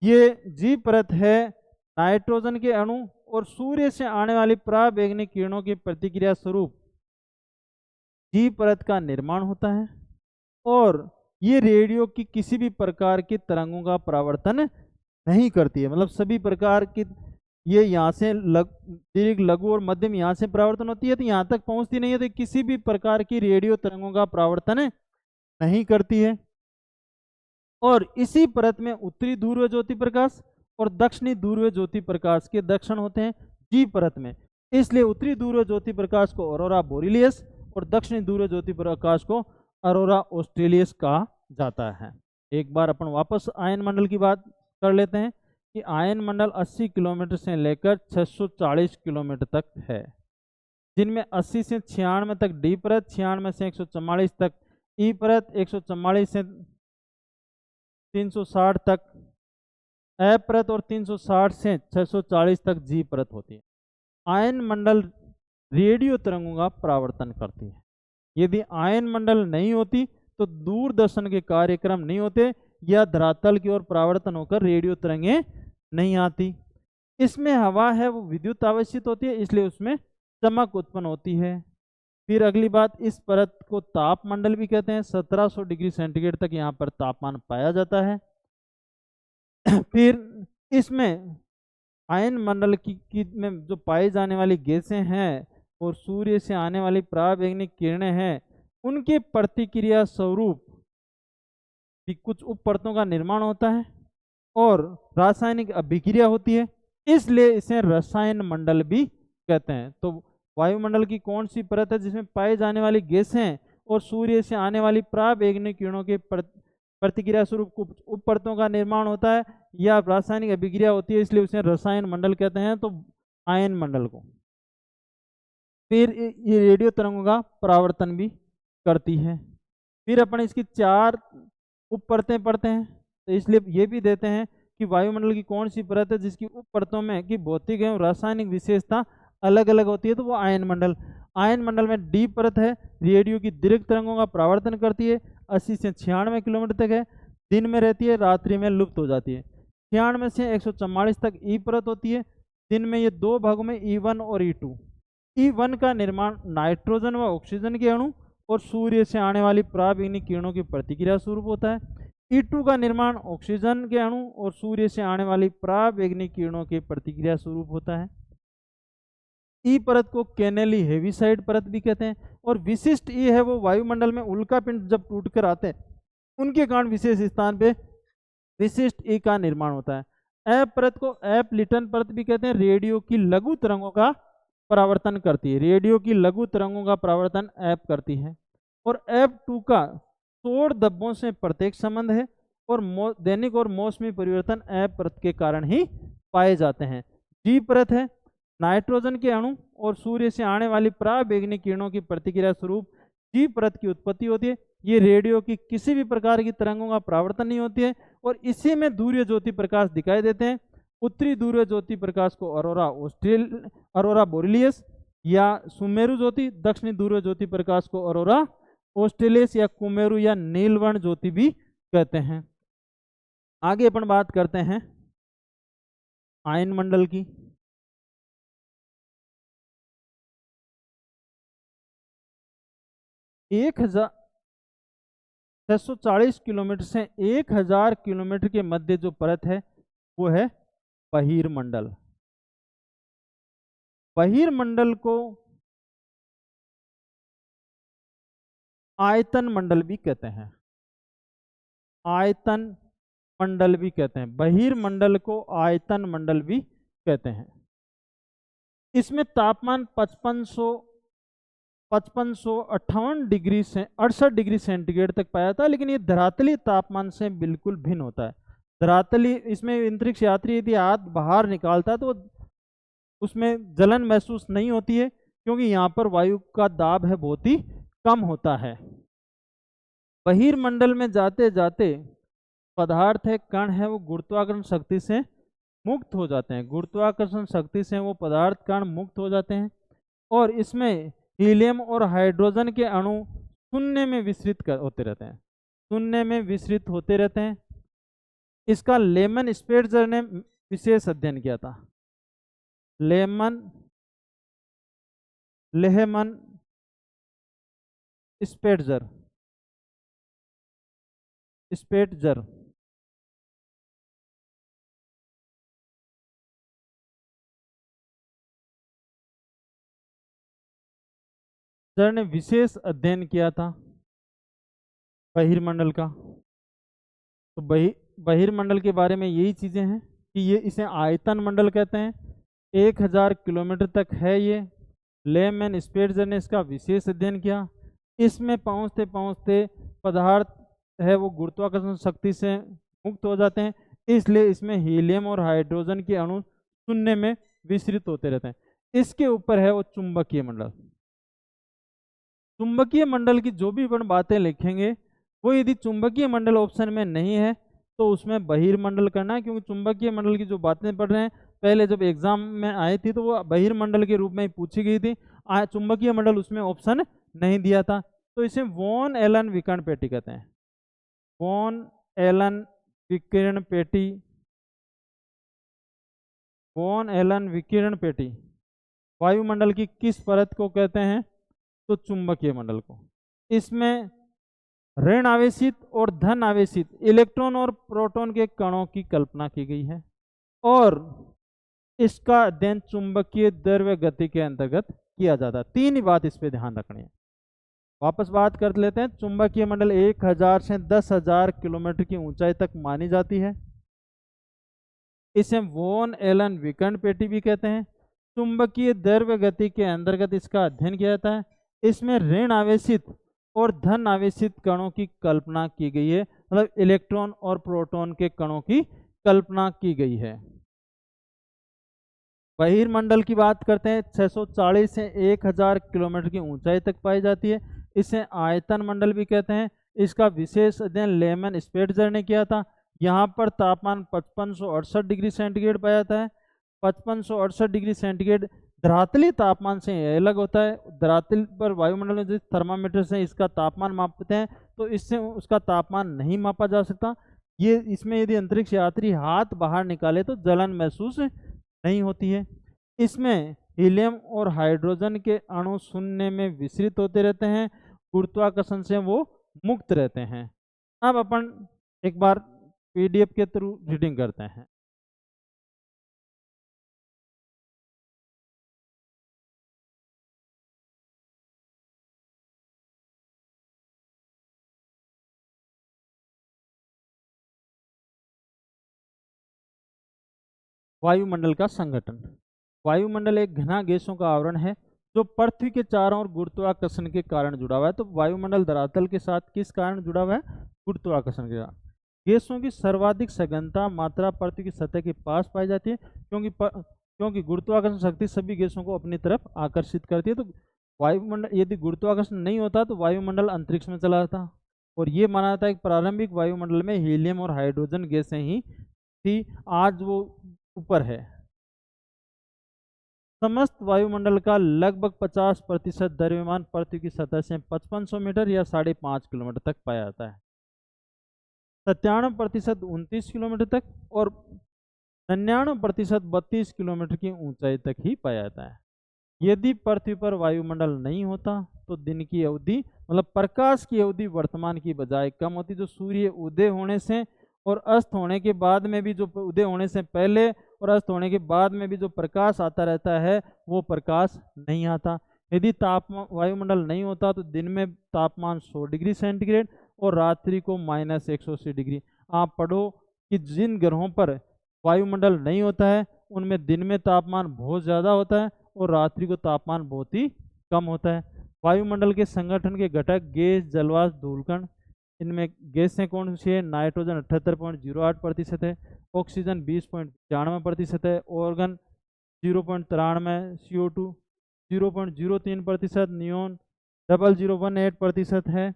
ये जी परत है नाइट्रोजन के अणु और सूर्य से आने वाली पराबैंगनी किरणों की प्रतिक्रिया स्वरूप जी परत का निर्माण होता है, और ये रेडियो की किसी भी प्रकार की तरंगों का परावर्तन नहीं करती है। मतलब सभी प्रकार की, ये यहाँ से दीर्घ, लघु और मध्यम यहाँ से परावर्तन होती है तो यहाँ तक पहुँचती नहीं है, तो किसी भी प्रकार की रेडियो तरंगों का परावर्तन नहीं करती है। और इसी परत में उत्तरी ध्रुव ज्योति प्रकाश और दक्षिणी ध्रुव ज्योति प्रकाश के दक्षिण होते हैं जी परत में, इसलिए उत्तरी ध्रुव ज्योति प्रकाश को ऑरोरा बोरिलियस और दक्षिणी ध्रुव ज्योति प्रकाश को ऑरोरा ऑस्ट्रेलियस कहा जाता है। एक बार अपन वापस आयन मंडल की बात कर लेते हैं कि आयन मंडल 80 किलोमीटर से लेकर 640 किलोमीटर तक है, जिनमें 80 से 96 तक डी परत, 96 से 144 तक ई परत, 144 से 360 तक एफ परत और 360 से 640 तक जी परत होती है। आयन मंडल रेडियो तरंगों का परावर्तन करती है। यदि आयन मंडल नहीं होती तो दूरदर्शन के कार्यक्रम नहीं होते या धरातल की ओर परावर्तन होकर रेडियो तरंगें नहीं आती। इसमें हवा है वो विद्युत आवेशित होती है, इसलिए उसमें चमक उत्पन्न होती है। फिर अगली बात, इस परत को तापमंडल भी कहते हैं। 1700 डिग्री सेंटीग्रेड तक यहाँ पर तापमान पाया जाता है। फिर इसमें आयन मंडल में जो पाई जाने वाली गैसें हैं और सूर्य से आने वाली पराबैंगनी किरणें हैं, उनके प्रतिक्रिया स्वरूप भी कुछ उप परतों का निर्माण होता है और रासायनिक अभिक्रिया होती है, इसलिए इसे रसायन मंडल भी कहते हैं। तो वायुमंडल की कौन सी परत है जिसमें पाई जाने वाली गैसें और सूर्य से आने वाली पराबैंगनी किरणों के प्रतिक्रिया स्वरूप कुछ उप परतों का निर्माण होता है या रासायनिक अभिक्रिया होती है, इसलिए उसे रसायन मंडल कहते हैं, तो आयन मंडल को। फिर ये रेडियो तरंगों का परावर्तन भी करती है। फिर अपन इसकी 4 उप परतें पढ़ते हैं, तो इसलिए ये भी देते हैं कि वायुमंडल की कौन सी परत है जिसकी उप परतों में की भौतिक एवं रासायनिक विशेषता अलग अलग होती है, तो वो आयन मंडल। आयन मंडल में डी परत है, रेडियो की दीर्घ तरंगों का परावर्तन करती है, 80 से 96 किलोमीटर तक है, दिन में रहती है, रात्रि में लुप्त हो जाती है। 96 से 144 तक ई परत होती है, दिन में ये दो भागों में E1 और E2। E1 का निर्माण नाइट्रोजन व ऑक्सीजन के अणु और सूर्य से आने वाली पराबैंगनी किरणों की प्रतिक्रिया स्वरूप होता है। E2 का निर्माण ऑक्सीजन के अणु और सूर्य से आने वाली पराबैंगनी किरणों के प्रतिक्रिया स्वरूप होता है। ई परत को केनेली हेविसाइड परत भी कहते हैं। और विशिष्ट ई है वो वायुमंडल में उल्का पिंड जब टूट कर आते हैं उनके कारण विशेष स्थान पे विशिष्ट ई का निर्माण होता है। एफ परत को एफ लिटन परत भी कहते हैं। रेडियो की लघु तरंगों का परावर्तन करती है। रेडियो की लघु तरंगों का परावर्तन एफ करती है। और F2 का सौर धब्बों से प्रत्येक संबंध है और दैनिक और मौसमी परिवर्तन एफ परत के कारण ही पाए जाते हैं। जी परत है, नाइट्रोजन के अणु और सूर्य से आने वाली पराबैंगनी किरणों की प्रतिक्रिया स्वरूप जी परत की उत्पत्ति होती है। ये रेडियो की किसी भी प्रकार की तरंगों का परावर्तन नहीं होती है और इसी में ध्रुवीय ज्योति प्रकाश दिखाई देते हैं। उत्तरी ध्रुवीय ज्योति प्रकाश को अरोरा बोरिलियस या सुमेरु ज्योति, दक्षिणी ध्रुवीय ज्योति प्रकाश को अरोरा ऑस्ट्रेलियस या कुमेरु या नीलवर्ण ज्योति भी कहते हैं। आगे अपन बात करते हैं आयन मंडल की। 1640 किलोमीटर से 1000 किलोमीटर के मध्य जो परत है वो है बहिर्मंडल। बहिर्मंडल को आयतन मंडल भी कहते हैं। आयतन मंडल भी कहते हैं। बहिर्मंडल को आयतन मंडल भी कहते हैं। इसमें तापमान 5558 डिग्री से 68 डिग्री सेंटीग्रेड तक पाया जाता है, लेकिन ये धरातली तापमान से बिल्कुल भिन्न होता है। धरातली इसमें अंतरिक्ष यात्री यदि हाथ बाहर निकालता है तो उसमें जलन महसूस नहीं होती है, क्योंकि यहाँ पर वायु का दाब है बहुत ही कम होता है। बहिर्मंडल में जाते जाते पदार्थ है, कण है, वो गुरुत्वाकर्षण शक्ति से मुक्त हो जाते हैं। गुरुत्वाकर्षण शक्ति से वो पदार्थ कण मुक्त हो जाते हैं और इसमें हीलियम और हाइड्रोजन के अणु शून्य में विसरित होते रहते हैं। शून्य में विसरित होते रहते हैं। इसका लेमन स्पेट्जर ने विशेष अध्ययन किया था। लेहमन स्पेट्जर ने विशेष अध्ययन किया था बहिर्मंडल का। तो बहिर्मंडल के बारे में यही चीजें हैं कि ये इसे आयतन मंडल कहते हैं। 1000 किलोमीटर तक है ये। लेमैन स्पेट्जर ने इसका विशेष अध्ययन किया। इसमें पहुंचते पहुंचते पदार्थ है वो गुरुत्वाकर्षण शक्ति से मुक्त हो जाते हैं, इसलिए इसमें हीलियम और हाइड्रोजन के अणु शून्य में विसरित होते रहते हैं। इसके ऊपर है वो चुंबकीय मंडल। चुंबकीय मंडल की जो भी अपन बातें लिखेंगे वो यदि चुंबकीय मंडल ऑप्शन में नहीं है तो उसमें बहिर्मंडल करना है, क्योंकि चुंबकीय मंडल की जो बातें पढ़ रहे हैं पहले जब एग्जाम में आई थी तो वो बहिर्मंडल के रूप में ही पूछी गई थी। चुंबकीय मंडल उसमें ऑप्शन नहीं दिया था, तो इसे वॉन एलन विकर्ण पेटी कहते हैं। वॉन एलन विकिरण पेटी। वॉन एलन विकिरण पेटी वायुमंडल की किस परत को कहते हैं? तो चुंबकीय मंडल को। इसमें ऋण आवेशित और धन आवेशित इलेक्ट्रॉन और प्रोटॉन के कणों की कल्पना की गई है और इसका अध्ययन चुंबकीय द्रव्य गति के अंतर्गत किया जाता है। तीन ही बात इस पे ध्यान रखनी है। वापस बात कर लेते हैं। चुंबकीय मंडल 1000 से 10,000 किलोमीटर की ऊंचाई तक मानी जाती है। इसे वॉन एलन विकर्ण पेटी भी कहते हैं। चुंबकीय द्रव्य गति के अंतर्गत इसका अध्ययन किया जाता है। इसमें ऋण आवेशित और धन आवेशित कणों की कल्पना की गई है, मतलब इलेक्ट्रॉन और प्रोटॉन के कणों की कल्पना की गई है। बहिर्मंडल की बात करते हैं। 640 से 1000 किलोमीटर की ऊंचाई तक पाई जाती है। इसे आयतन मंडल भी कहते हैं। इसका विशेष अध्ययन लेमैन स्पेट्जर ने किया था। यहाँ पर तापमान 5568 डिग्री सेंटीग्रेड पाया जाता है। 5568 डिग्री सेंटीग्रेड धरातली तापमान से अलग होता है। धरातल पर वायुमंडल में जिस थर्मामीटर से इसका तापमान मापते हैं तो इससे उसका तापमान नहीं मापा जा सकता। ये इसमें यदि अंतरिक्ष यात्री हाथ बाहर निकाले तो जलन महसूस नहीं होती है। इसमें हीलियम और हाइड्रोजन के अणु शून्य में विसरित होते रहते हैं। गुरुत्वाकर्षण से वो मुक्त रहते हैं। अब अपन एक बार पीडीएफ के थ्रू रीडिंग करते हैं। वायुमंडल का संगठन। वायुमंडल एक घना गैसों का आवरण है जो पृथ्वी के चारों ओर गुरुत्वाकर्षण के कारण जुड़ा हुआ है। तो वायुमंडल धरातल के साथ किस कारण जुड़ा हुआ है? गुरुत्वाकर्षण के कारण। गैसों की सर्वाधिक सघनता मात्रा पृथ्वी की सतह के पास पाई जाती है, क्योंकि गुरुत्वाकर्षण शक्ति सभी गैसों को अपनी तरफ आकर्षित करती है। तो वायुमंडल, यदि गुरुत्वाकर्षण नहीं होता तो वायुमंडल अंतरिक्ष में चला जाता, और ये माना जाता है कि प्रारंभिक वायुमंडल में हीलियम और हाइड्रोजन गैसें ही थी, आज वो ऊपर है। समस्त वायुमंडल का लगभग 50% द्रव्यमान पृथ्वी की सतह से 5500 मीटर या 5.5 किलोमीटर तक पाया जाता है। 97% 29 किलोमीटर तक और 99% 32 किलोमीटर की ऊंचाई तक ही पाया जाता है। यदि पृथ्वी पर वायुमंडल नहीं होता तो दिन की अवधि, मतलब प्रकाश की अवधि वर्तमान की बजाय कम होती, जो सूर्य उदय होने से और अस्त होने के बाद में भी, जो उदय होने से पहले और अस्त होने के बाद में भी जो प्रकाश आता रहता है वो प्रकाश नहीं आता। यदि तापमान, वायुमंडल नहीं होता तो दिन में तापमान 100 डिग्री सेंटीग्रेड और रात्रि को -180 डिग्री। आप पढ़ो कि जिन ग्रहों पर वायुमंडल नहीं होता है उनमें दिन में तापमान बहुत ज़्यादा होता है और रात्रि को तापमान बहुत ही कम होता है। वायुमंडल के संगठन के घटक गैस, जलवाष्प, धूलकण। इनमें गैसें कौन सी है? नाइट्रोजन 78.08% है, ऑक्सीजन 20.95% है, ऑर्गन 0.93, CO2 0.03%, नियोन 0018% है,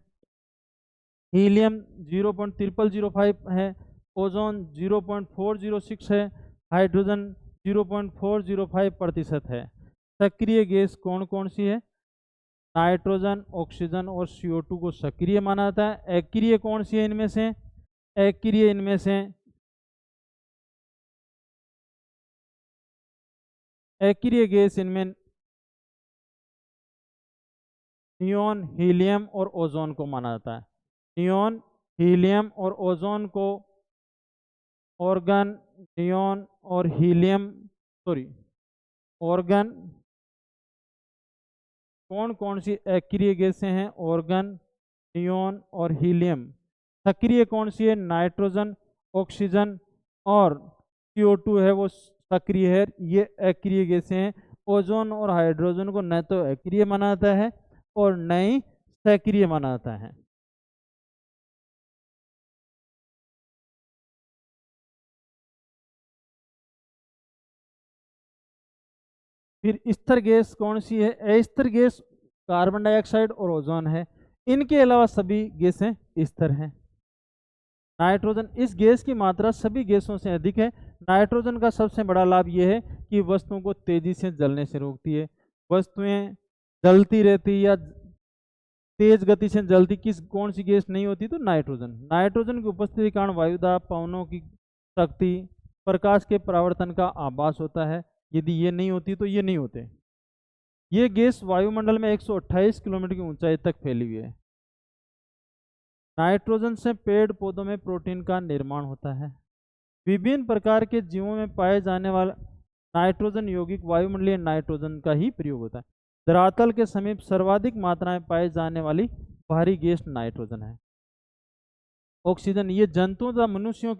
हीलियम 0.0005 है, ओजोन 0.406 है, हाइड्रोजन 0.405% है। सक्रिय गैस कौन कौन सी है? नाइट्रोजन, ऑक्सीजन और CO2 को सक्रिय माना जाता है। अक्रिय कौन सी है इनमें से? अक्रिय इनमें से अक्रिय गैस इनमें नियोन, हीलियम और ओजोन को माना जाता है। नियोन, हीलियम और ओजोन को ऑर्गन, नियोन और हीलियम, ऑर्गन, कौन कौन सी अक्रिय गैसें हैं? ऑर्गन, नियोन और हीलियम। सक्रिय कौन सी है? नाइट्रोजन, ऑक्सीजन और CO2 है, वो सक्रिय है, ये अक्रिय गैसें हैं। ओजोन और हाइड्रोजन को न तो अक्रिय माना जाता है और न ही सक्रिय माना जाता है। फिर स्थिर गैस कौन सी है? अस्थिर गैस कार्बन डाइऑक्साइड और ओजोन है। इनके अलावा सभी गैसें स्थिर हैं। नाइट्रोजन, इस गैस की मात्रा सभी गैसों से अधिक है। नाइट्रोजन का सबसे बड़ा लाभ यह है कि वस्तुओं को तेजी से जलने से रोकती है। वस्तुएं जलती रहती या तेज गति से जल्दी कौन सी गैस नहीं होती? तो नाइट्रोजन। नाइट्रोजन की उपस्थिति के कारण वायुदाब, पवनों की शक्ति, प्रकाश के परावर्तन का आभास होता है। यदि ये नहीं होती तो ये नहीं होते। ये गैस वायुमंडल में 128 किलोमीटर की ऊंचाई तक फैली हुई है। नाइट्रोजन से पेड़ पौधों में प्रोटीन का निर्माण होता है। विभिन्न प्रकार के जीवों में पाए जाने वाला नाइट्रोजन यौगिक वायुमंडलीय नाइट्रोजन का ही प्रयोग होता है। धरातल के समीप सर्वाधिक मात्रा में पाए जाने वाली भारी गैस नाइट्रोजन है। ऑक्सीजन, ये जंतुओं तथा मनुष्यों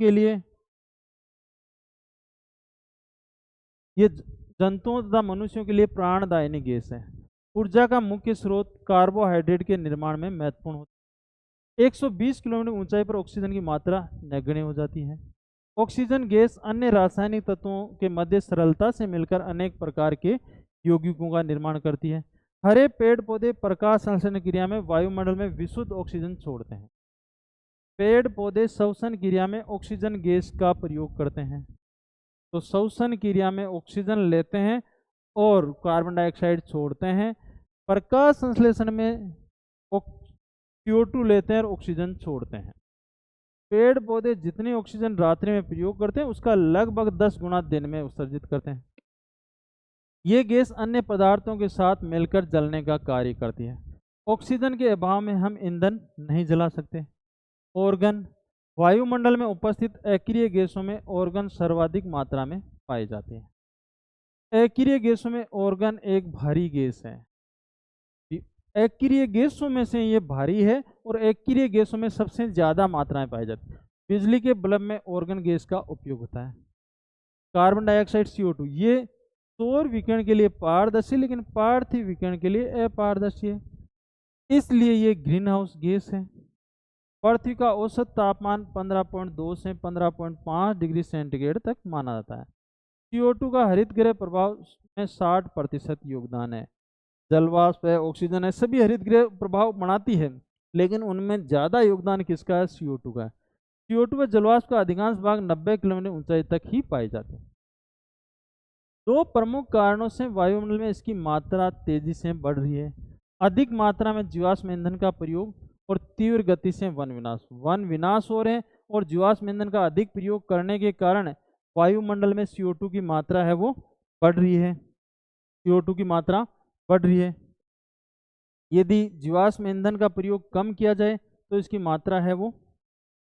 के लिए प्राणदायिनी गैस है। ऊर्जा का मुख्य स्रोत कार्बोहाइड्रेट के निर्माण में महत्वपूर्ण होता है। 120 किलोमीटर ऊंचाई पर ऑक्सीजन की मात्रा नगण्य हो जाती है। ऑक्सीजन गैस अन्य रासायनिक तत्वों के मध्य सरलता से मिलकर अनेक प्रकार के यौगिकों का निर्माण करती है। हरे पेड़ पौधे प्रकाश संश्लेषण क्रिया में वायुमंडल में विशुद्ध ऑक्सीजन छोड़ते हैं। पेड़ पौधे श्वसन क्रिया में ऑक्सीजन गैस का प्रयोग करते हैं। तो श्वसन क्रिया में ऑक्सीजन लेते हैं और कार्बन डाइऑक्साइड छोड़ते हैं। प्रकाश संश्लेषण में CO2 लेते हैं और ऑक्सीजन छोड़ते हैं। पेड़ पौधे जितनी ऑक्सीजन रात्रि में प्रयोग करते हैं उसका लगभग 10 गुना दिन में उत्सर्जित करते हैं। ये गैस अन्य पदार्थों के साथ मिलकर जलने का कार्य करती है। ऑक्सीजन के अभाव में हम ईंधन नहीं जला सकते। ऑर्गन, वायुमंडल में उपस्थित अक्रिय गैसों में ऑर्गन सर्वाधिक मात्रा में पाए जाते हैं। अक्रिय गैसों में ऑर्गन एक भारी गैस है। अक्रिय गैसों में से ये भारी है और अक्रिय गैसों में सबसे ज़्यादा मात्रा में पाई जाती है। बिजली के बल्ब में ऑर्गन गैस का उपयोग होता है। कार्बन डाइऑक्साइड CO2, ये सौर विकिरण के लिए पारदर्शी लेकिन पार्थिव विकिरण के लिए अपारदर्शी है, इसलिए ये ग्रीन हाउस गैस है। पृथ्वी का औसत तापमान 15.2 से 15.5 डिग्री सेंटीग्रेड तक माना जाता है। CO2 का हरित गृह प्रभाव में 60% योगदान है। जलवाष्प है, ऑक्सीजन है, सभी हरित गृह प्रभाव बनाती है, लेकिन उनमें ज़्यादा योगदान किसका है? CO2 का है। CO2 व जलवाष्प का अधिकांश भाग 90 किलोमीटर ऊंचाई तक ही पाए जाते हैं। दो प्रमुख कारणों से वायुमंडल में इसकी मात्रा तेजी से बढ़ रही है। अधिक मात्रा में जीवाश्म ईंधन का प्रयोग और तीव्र गति से वन विनाश हो रहे हैं, और जीवाश्म ईंधन का अधिक प्रयोग करने के कारण वायुमंडल में CO2 की मात्रा है वो बढ़ रही है। CO2 की मात्रा बढ़ रही है। यदि जीवाश्म ईंधन का प्रयोग कम किया जाए तो इसकी मात्रा है वो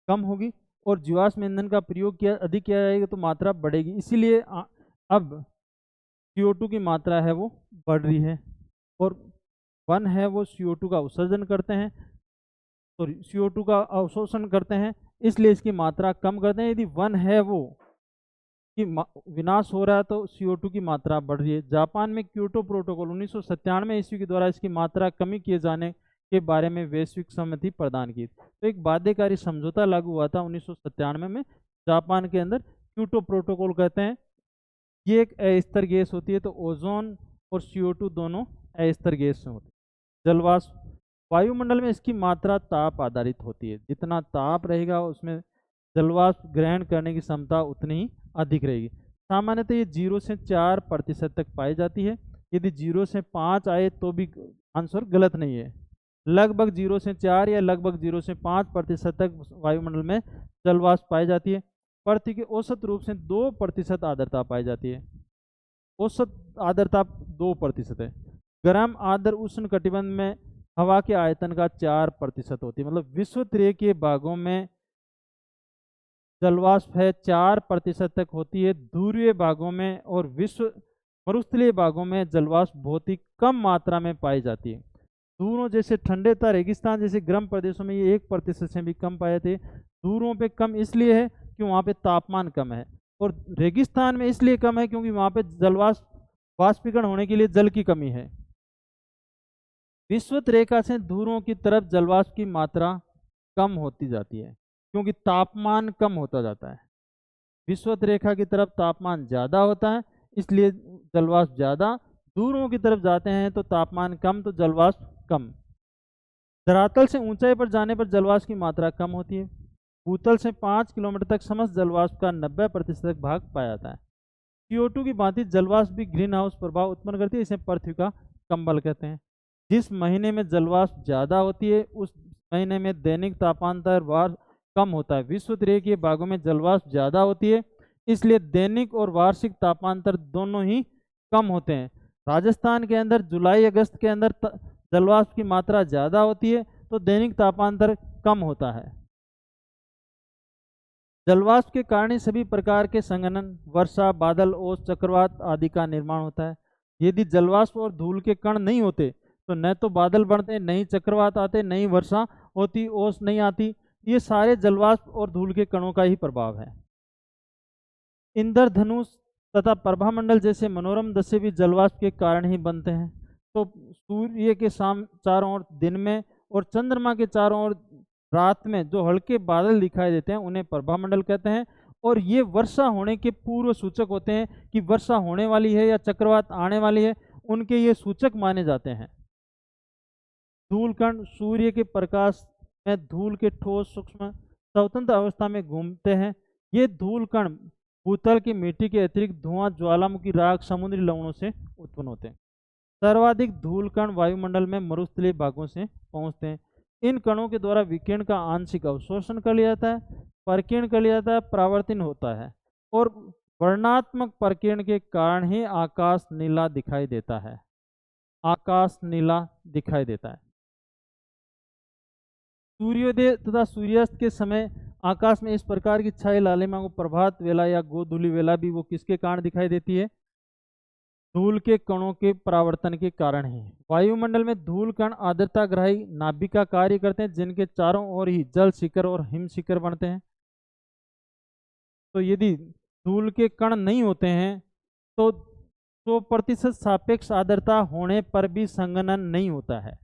कम होगी, और जीवाश्म ईंधन का प्रयोग अधिक किया जाएगा तो मात्रा बढ़ेगी। इसीलिए अब CO2 की मात्रा है वो बढ़ रही है, और वन है वो CO2 का उत्सर्जन करते हैं, तो CO2 का अवशोषण करते हैं, इसलिए इसकी मात्रा कम करते हैं। यदि वन है वो कि विनाश हो रहा है तो CO2 की मात्रा बढ़ रही है। जापान में क्योटो प्रोटोकॉल 1997 ईस्वी के द्वारा इसकी मात्रा कमी किए जाने के बारे में वैश्विक सहमति प्रदान की। तो एक बाध्यकारी समझौता लागू हुआ था 1997 में जापान के अंदर, क्योटो प्रोटोकॉल कहते हैं। ये एक अस्तर गैस होती है, तो ओजोन और CO2 दोनों अस्तर गैस होते हैं। जलवाष्प, वायुमंडल में इसकी मात्रा ताप आधारित होती है। जितना ताप रहेगा उसमें जलवाष्प ग्रहण करने की क्षमता उतनी ही अधिक रहेगी। सामान्यतः ये 0 से 4% तक पाई जाती है। यदि 0 से 5 आए तो भी आंसर गलत नहीं है। लगभग 0 से 4 या लगभग 0 से 5% तक वायुमंडल में जलवाष्प पाई जाती है। पृथ्वी की औसत रूप से 2% आर्द्रता पाई जाती है। औसत आर्द्रता 2% है। गर्म आर्द्र उष्ण कटिबंध में हवा के आयतन का 4% होती है। मतलब विषुवतीय के भागों में जलवाष्प है 4% तक होती है। ध्रुवीय भागों में और मरुस्थलीय भागों में जलवाष्प बहुत ही कम मात्रा में पाई जाती है। दूरों जैसे ठंडे तथा रेगिस्तान जैसे गर्म प्रदेशों में ये 1% से भी कम पाए थे। दूरों पे कम इसलिए है कि वहाँ पे तापमान कम है, और रेगिस्तान में इसलिए कम है क्योंकि वहाँ पे वाष्पीकरण होने के लिए जल की कमी है। विषुवत रेखा से दूरों की तरफ जलवाष्प की मात्रा कम होती जाती है क्योंकि तापमान कम होता जाता है। विषुवत रेखा की तरफ तापमान ज़्यादा होता है, इसलिए जलवाष्प ज़्यादा। दूरों की तरफ जाते हैं तो तापमान कम, तो जलवाष्प कम। धरातल से ऊंचाई पर जाने पर जलवाष्प की मात्रा कम होती है। भूतल से 5 किलोमीटर तक समस्त जलवाष्प का 90% भाग पाया जाता है। CO2 की भांति जलवाष्प भी ग्रीन हाउस प्रभाव उत्पन्न करती है। इसे पृथ्वी का कंबल कहते हैं। जिस महीने में जलवाष्प ज़्यादा होती है उस महीने में दैनिक तापांतर वार कम होता है। विषुवतीय के भागों में जलवाष्प ज़्यादा होती है, इसलिए दैनिक और वार्षिक तापांतर दोनों ही कम होते हैं। राजस्थान के अंदर जुलाई अगस्त के अंदर जलवाष्प की मात्रा ज़्यादा होती है, तो दैनिक तापांतर कम होता है। जलवाष्प के कारण ही सभी प्रकार के संघनन, वर्षा, बादल, ओस, चक्रवात आदि का निर्माण होता है। यदि जलवाष्प और धूल के कण नहीं होते तो न तो बादल बनते, न ही चक्रवात आते, न ही वर्षा होती, ओस नहीं आती। ये सारे जलवाष्प और धूल के कणों का ही प्रभाव है। इंद्रधनुष तथा प्रभामंडल जैसे मनोरम दृश्य भी जलवाष्प के कारण ही बनते हैं। तो सूर्य के चारों ओर दिन में और चंद्रमा के चारों ओर रात में जो हल्के बादल दिखाई देते हैं उन्हें प्रभामंडल कहते हैं, और ये वर्षा होने के पूर्व सूचक होते हैं कि वर्षा होने वाली है या चक्रवात आने वाली है, उनके ये सूचक माने जाते हैं। धूल कण सूर्य के प्रकाश में धूल के ठोस सूक्ष्म स्वतंत्र अवस्था में घूमते हैं। ये धूल कण भूतल की मिट्टी के अतिरिक्त धुआं, ज्वालामुखी राख, समुद्री लवणों से उत्पन्न होते हैं। सर्वाधिक धूल कण वायुमंडल में मरुस्थलीय भागों से पहुंचते हैं। इन कणों के द्वारा विकिरण का आंशिक अवशोषण कर लिया जाता है, परकीर्ण कर लिया जाता है, परावर्तन होता है, और वर्णात्मक परकीर्ण के कारण ही आकाश नीला दिखाई देता है। आकाश नीला दिखाई देता है। सूर्योदय तथा सूर्यास्त के समय आकाश में इस प्रकार की छाई लालिमा को प्रभात वेला या गोधूली वेला भी वो किसके कारण दिखाई देती है? धूल के कणों के परावर्तन के कारण है। वायुमंडल में धूल कण आर्द्रताग्राही नाभिक का कार्य करते हैं, जिनके चारों ओर ही जल शिखर और हिम शिखर बनते हैं। तो यदि धूल के कण नहीं होते हैं तो 100% सापेक्ष आर्द्रता होने पर भी संघनन नहीं होता है,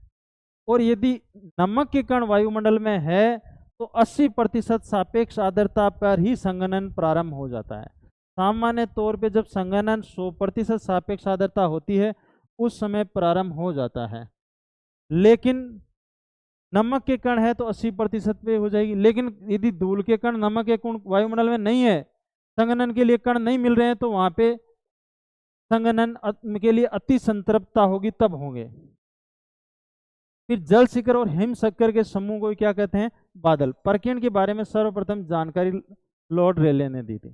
और यदि नमक के कण वायुमंडल में है तो 80% सापेक्ष आर्द्रता पर ही संघनन प्रारंभ हो जाता है। सामान्य तौर पे जब संघनन 100% सापेक्ष आर्द्रता होती है उस समय प्रारंभ हो जाता है, लेकिन नमक के कण है तो 80% पे हो जाएगी। लेकिन यदि धूल के कण नमक के कण वायुमंडल में नहीं है, संघनन के लिए कण नहीं मिल रहे हैं, तो वहां पे संघनन के लिए अति संतृप्तता होगी, तब होंगे। फिर जल शिखर और हिम शिखर के समूह को क्या कहते हैं? बादल। प्रकीर्णन के बारे में सर्वप्रथम जानकारी लॉर्ड रेले ने दी थी।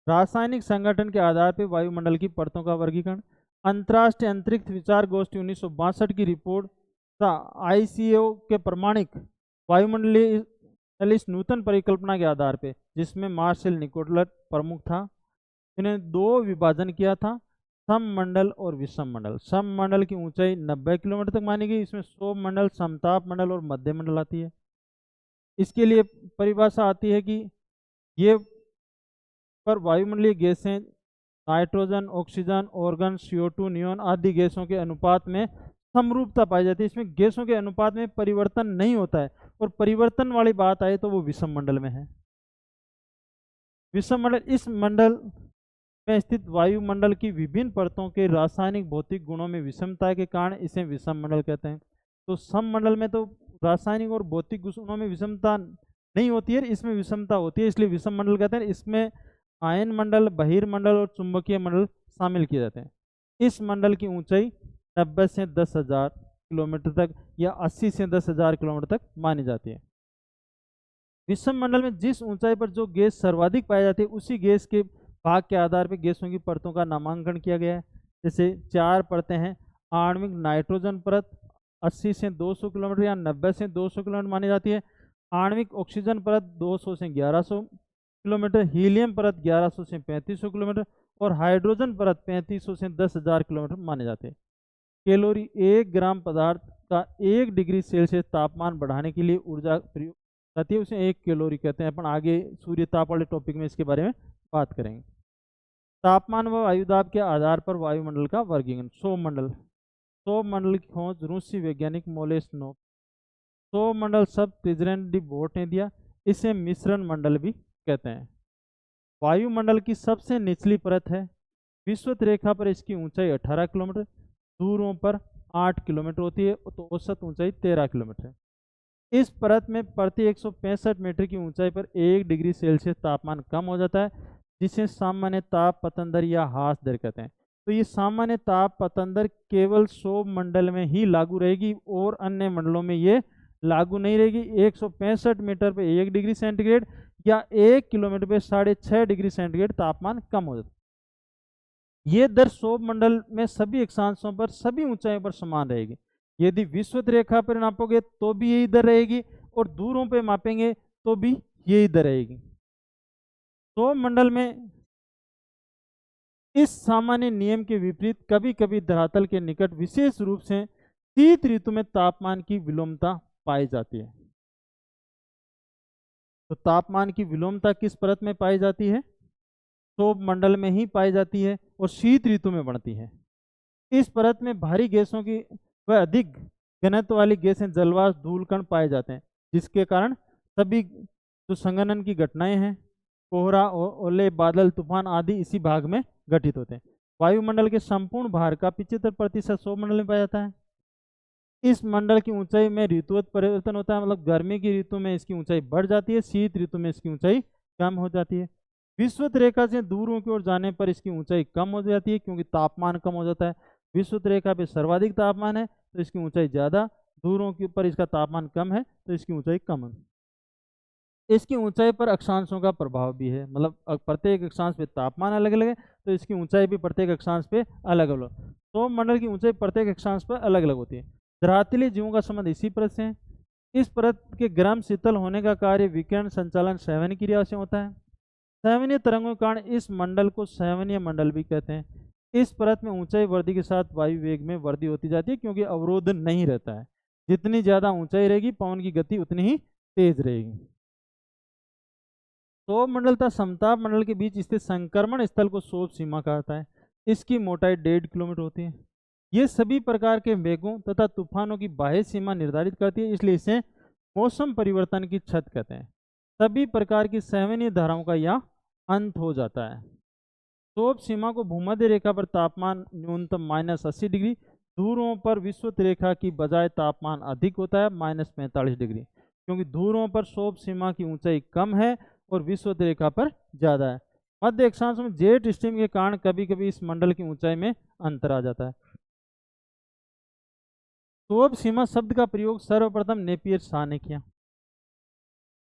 रासायनिक संगठन के आधार पर वायुमंडल की परतों का वर्गीकरण। अंतर्राष्ट्रीय अंतरिक्ष विचार गोष्ठी 1962 की रिपोर्ट ICAO के प्रमाणिक वायुमंडलीय इस नूतन परिकल्पना के आधार पे, जिसमें मार्शल निकोलस प्रमुख था, इन्हें दो विभाजन किया था, सममंडल और विषममंडल। सममंडल की ऊंचाई 90 किलोमीटर तक मानी गई, इसमें शोभमंडल, समताप मंडल और मध्य मंडल आती है। इसके लिए परिभाषा आती है कि ये पर वायुमंडलीय गैसें nitrogen, oxygen, organ, CO2, neon आदि गैसों के अनुपात में समरूपता पाई जाती है। इसमें गैसों के अनुपात में परिवर्तन नहीं होता है, और परिवर्तन वाली बात आए तो वो विषम मंडल में है। विषम मंडल इस मंडल में स्थित वायुमंडल की विभिन्न परतों के रासायनिक भौतिक गुणों में विषमता के कारण इसे विषम मंडल कहते हैं। तो सममंडल में तो रासायनिक और भौतिक गुणों में विषमता नहीं होती है, इसमें विषमता होती है, इसलिए विषम मंडल कहते हैं। इसमें आयन मंडल, बहिर्मंडल और चुंबकीय मंडल शामिल किए जाते हैं। इस मंडल की ऊंचाई 90 से 10,000 किलोमीटर तक या 80 से 10,000 किलोमीटर तक मानी जाती है। विषम मंडल में जिस ऊंचाई पर जो गैस सर्वाधिक पाई जाती है, उसी गैस के भाग के आधार पर गैसों की परतों का नामांकन किया गया है। जैसे 4 परतें हैं। आणविक नाइट्रोजन परत 80 से 200 किलोमीटर या 90 से 200 किलोमीटर मानी जाती है। आणविक ऑक्सीजन परत 200 से 1100 किलोमीटर, हीलियम परत 1100 से 3500 किलोमीटर और हाइड्रोजन परत 3500 से 10,000 किलोमीटर माने जाते हैं। कैलोरी 1 ग्राम पदार्थ का 1 डिग्री सेल्सियस तापमान बढ़ाने के लिए ऊर्जा प्रयोग जाती है, उसे 1 कैलोरी कहते हैं। अपन आगे सूर्य ताप वाले टॉपिक में इसके बारे में बात करेंगे। तापमान व वायुदाब के आधार पर वायुमंडल का वर्गीकरण। सौरमंडल। सौरमंडल की खोज रूसी वैज्ञानिक मोलेस्नोव। सौरमंडल शब्द त्रिजरेन डी बोट ने दिया, इसे मिश्रण मंडल भी कहते हैं। वायुमंडल की सबसे निचली परत है। विषुवत रेखा पर इसकी ऊंचाई 18 किलोमीटर, दूरों पर 8 किलोमीटर होती है, तो औसत ऊंचाई 13 किलोमीटर है। इस परत में प्रति 165 मीटर की ऊंचाई पर 1 डिग्री सेल्सियस तापमान कम हो जाता है, जिसे सामान्य ताप पतन दर या ह्रास दर कहते हैं। तो ये सामान्य ताप पतन दर केवल सौरमंडल में ही लागू रहेगी और अन्य मंडलों में ये लागू नहीं रहेगी। 165 मीटर पे 1 डिग्री सेंटीग्रेड या 1 किलोमीटर पे 6.5 डिग्री सेंटीग्रेड तापमान कम हो जाता है। ये दर सौरमंडल में सभी अक्षांशों पर सभी ऊंचाइयों पर समान रहेगी। यदि विषुवत रेखा पर नापोगे तो भी यही दर रहेगी, और दूरों पे मापेंगे तो भी यही दर रहेगी। सौरमंडल में इस सामान्य नियम के विपरीत कभी कभी धरातल के निकट विशेष रूप से शीत ऋतु में तापमान की विलोमता पाई जाती है। तो तापमान की विलोमता किस परत में पाई जाती है? सौरमंडल में ही पाई जाती है और शीत ऋतु में बढ़ती है। इस परत में भारी गैसों की व अधिक घनत्व वाली गैसें, जलवाष्प, धूलकण पाए जाते हैं, जिसके कारण सभी जो संघनन की घटनाएं हैं, कोहरा, ओले, बादल, तूफान आदि इसी भाग में घटित होते हैं। वायुमंडल के संपूर्ण भार का 75% सौरमंडल में पाया जाता है। इस मंडल की ऊंचाई में ऋतुवत परिवर्तन होता है, मतलब गर्मी की ऋतु में इसकी ऊंचाई बढ़ जाती है, शीत ऋतु में इसकी ऊंचाई कम हो जाती है। विषुवत रेखा से दूरों की ओर जाने पर इसकी ऊंचाई कम हो जाती है, क्योंकि तापमान कम हो जाता है। विषुवत रेखा पे सर्वाधिक तापमान है तो इसकी ऊंचाई ज़्यादा, दूरों के ऊपर इसका तापमान कम है तो इसकी ऊंचाई कम है। इसकी ऊंचाई पर अक्षांशों का प्रभाव भी है, मतलब प्रत्येक अक्षांश पे तापमान अलग अलग है तो इसकी ऊंचाई भी प्रत्येक अक्षांश पे अलग अलग। सौरमंडल की ऊंचाई प्रत्येक अक्षांश पर अलग अलग होती है। धरातलीय जीवों का संबंध इसी परत से है। इस परत के गर्म शीतल होने का कार्य विकिरण संचालन संवहनी क्रिया से होता है। संवहनीय तरंगों के कारण इस मंडल को संवहनीय मंडल भी कहते हैं। इस परत में ऊंचाई वृद्धि के साथ वायु वेग में वृद्धि होती जाती है, क्योंकि अवरोध नहीं रहता है। जितनी ज़्यादा ऊंचाई रहेगी पवन की गति उतनी ही तेज रहेगी। सौर मंडल तथा समताप मंडल के बीच स्थित संक्रमण स्थल को सौर सीमा कहा जाता है। इसकी मोटाई 1.5 किलोमीटर होती है। ये सभी प्रकार के मेघों तथा तूफानों की बाह्य सीमा निर्धारित करती है, इसलिए इसे मौसम परिवर्तन की छत कहते हैं। सभी प्रकार की संवहनीय धाराओं का यह अंत हो जाता है। सौर सीमा को भूमध्य रेखा पर तापमान न्यूनतम -80 डिग्री, ध्रुवों पर विषुवत रेखा की बजाय तापमान अधिक होता है -45 डिग्री, क्योंकि ध्रुवों पर सौर सीमा की ऊंचाई कम है और विषुवत रेखा पर ज़्यादा है। मध्य अक्षांश में जेट स्ट्रीम के कारण कभी कभी इस मंडल की ऊंचाई में अंतर आ जाता है। सौर सीमा शब्द का प्रयोग सर्वप्रथम नेपियर शाह ने किया।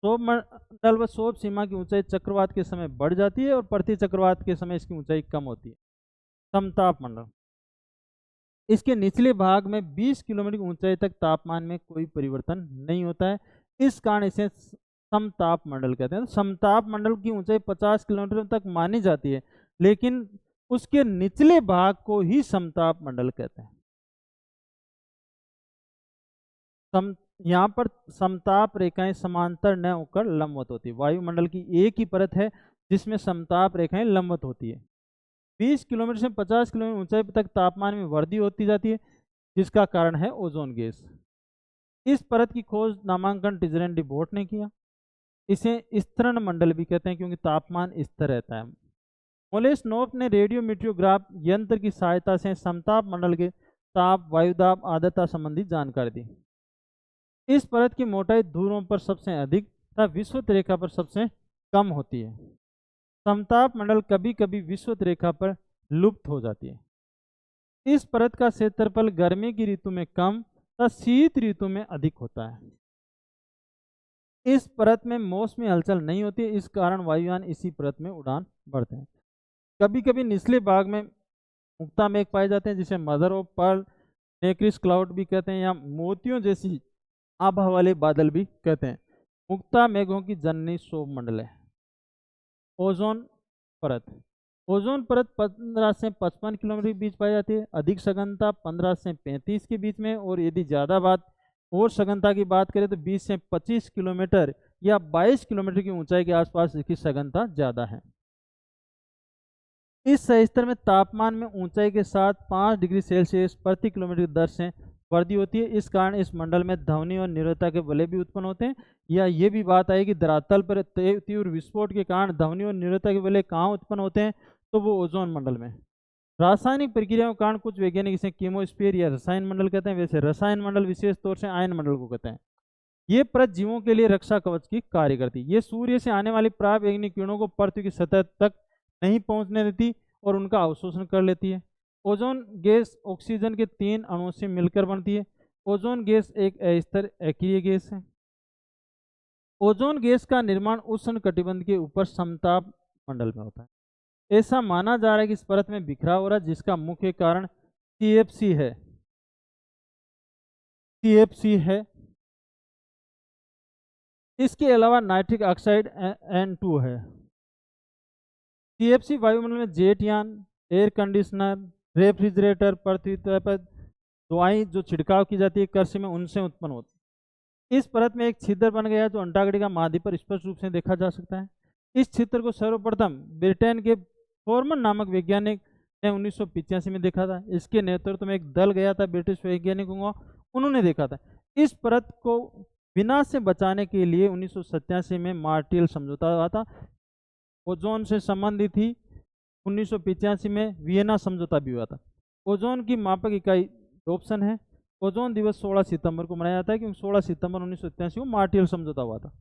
सौर मंडल व सौर सीमा की ऊंचाई चक्रवात के समय बढ़ जाती है और प्रति चक्रवात के समय इसकी ऊंचाई कम होती है। समताप मंडल, इसके निचले भाग में 20 किलोमीटर की ऊंचाई तक तापमान में कोई परिवर्तन नहीं होता है, इस कारण इसे समताप मंडल कहते हैं। समताप मंडल की ऊंचाई 50 किलोमीटर तक मानी जाती है, लेकिन उसके निचले भाग को ही समताप मंडल कहते हैं। यहाँ पर समताप रेखाएं समांतर न होकर लंबवत होती है। वायुमंडल की एक ही परत है जिसमें समताप रेखाएं लंबवत होती है। 20 किलोमीटर से 50 किलोमीटर ऊंचाई तक तापमान में वृद्धि होती जाती है, जिसका कारण है ओजोन गैस। इस परत की खोज नामांकन टिजरेन डी बोट ने किया। इसे स्तरण मंडल भी कहते हैं क्योंकि तापमान स्थिर रहता है। मोलेस्नोफ ने रेडियोमीट्रियोग्राफ यंत्र की सहायता से समताप मंडल के ताप, वायुदाब, आर्द्रता संबंधी जानकारी दी। इस परत की मोटाई ध्रुवों पर सबसे अधिक तथा विषुवत रेखा पर सबसे कम होती है। समताप मंडल कभी कभी विषुवत रेखा पर लुप्त हो जाती है। इस परत का क्षेत्रफल गर्मी की ऋतु में कम तथा शीत ऋतु में अधिक होता है। इस परत में मौसमी हलचल नहीं होती, इस कारण वायुयान इसी परत में उड़ान भरते हैं। कभी कभी निचले भाग में मुक्ता मेघ पाए जाते हैं, जिसे मदर ऑफ पर्ल, नेक्रिस क्लाउड भी कहते हैं, या मोतियों जैसी आभा वाले बादल भी कहते हैं। मुक्ता मेघों की जननी सौर मंडल है। ओजोन परत, ओजोन परत 15 से 55 किलोमीटर के बीच पाई जाती है। अधिक सघनता 15 से 35 के बीच में, और यदि ज़्यादा बात और सघनता की बात करें तो 20 से 25 किलोमीटर या 22 किलोमीटर की ऊंचाई के आसपास इसकी सघनता ज़्यादा है। इस सहिस्तर में तापमान में ऊंचाई के साथ 5 डिग्री सेल्सियस प्रति किलोमीटर की दर से वृद्धि होती है। इस कारण इस मंडल में ध्वनि और निरवता के वलय भी उत्पन्न होते हैं। या ये भी बात आई कि धरातल पर तीव्र विस्फोट के कारण ध्वनि और निरवता के वलय कहाँ उत्पन्न होते हैं, तो वो ओजोन मंडल में। रासायनिक प्रक्रियाओं के कारण कुछ वैज्ञानिक इसे कीमोस्फीयर या रसायन मंडल कहते हैं। वैसे रसायन मंडल विशेष तौर से आयन मंडल को कहते हैं। ये परत जीवों के लिए रक्षा कवच की कार्य करती है। ये सूर्य से आने वाली पराबैंगनी किरणों को पृथ्वी की सतह तक नहीं पहुंचने देती और उनका अवशोषण कर लेती है। ओजोन गैस ऑक्सीजन के 3 अणुओं से मिलकर बनती है। ओजोन गैस एक अस्थिर अक्रिय गैस है। ओजोन गैस का निर्माण उष्ण कटिबंध के ऊपर समताप मंडल में होता है। ऐसा माना जा रहा है कि इस परत में बिखराव हो रहा है, जिसका मुख्य कारण CFC है। CFC है। इसके अलावा नाइट्रिक ऑक्साइड N2 है। CFC वायुमंडल में जेट यान, एयर कंडीशनर, रेफ्रिजरेटर, पृथ्वी पर दवाई जो छिड़काव की जाती है कृषि में, उनसे उत्पन्न होती है। इस परत में एक छिद्र बन गया जो अंटार्कटिका महाद्वीप पर स्पष्ट रूप से देखा जा सकता है। इस छिद्र को सर्वप्रथम ब्रिटेन के फॉर्मन नामक वैज्ञानिक ने 1985 में देखा था। इसके नेतृत्व में एक दल गया था ब्रिटिश वैज्ञानिकों का, उन्होंने देखा था। इस परत को विनाश से बचाने के लिए 1987 में मार्टियल समझौता हुआ था। ओजोन से संबंधित ही 1985 में वियना समझौता भी हुआ था। ओजोन की मापक इकाई डोप्सन है। ओजोन दिवस 16 सितंबर को मनाया जाता है क्योंकि 16 सितंबर 1987 को मार्टियल समझौता हुआ था।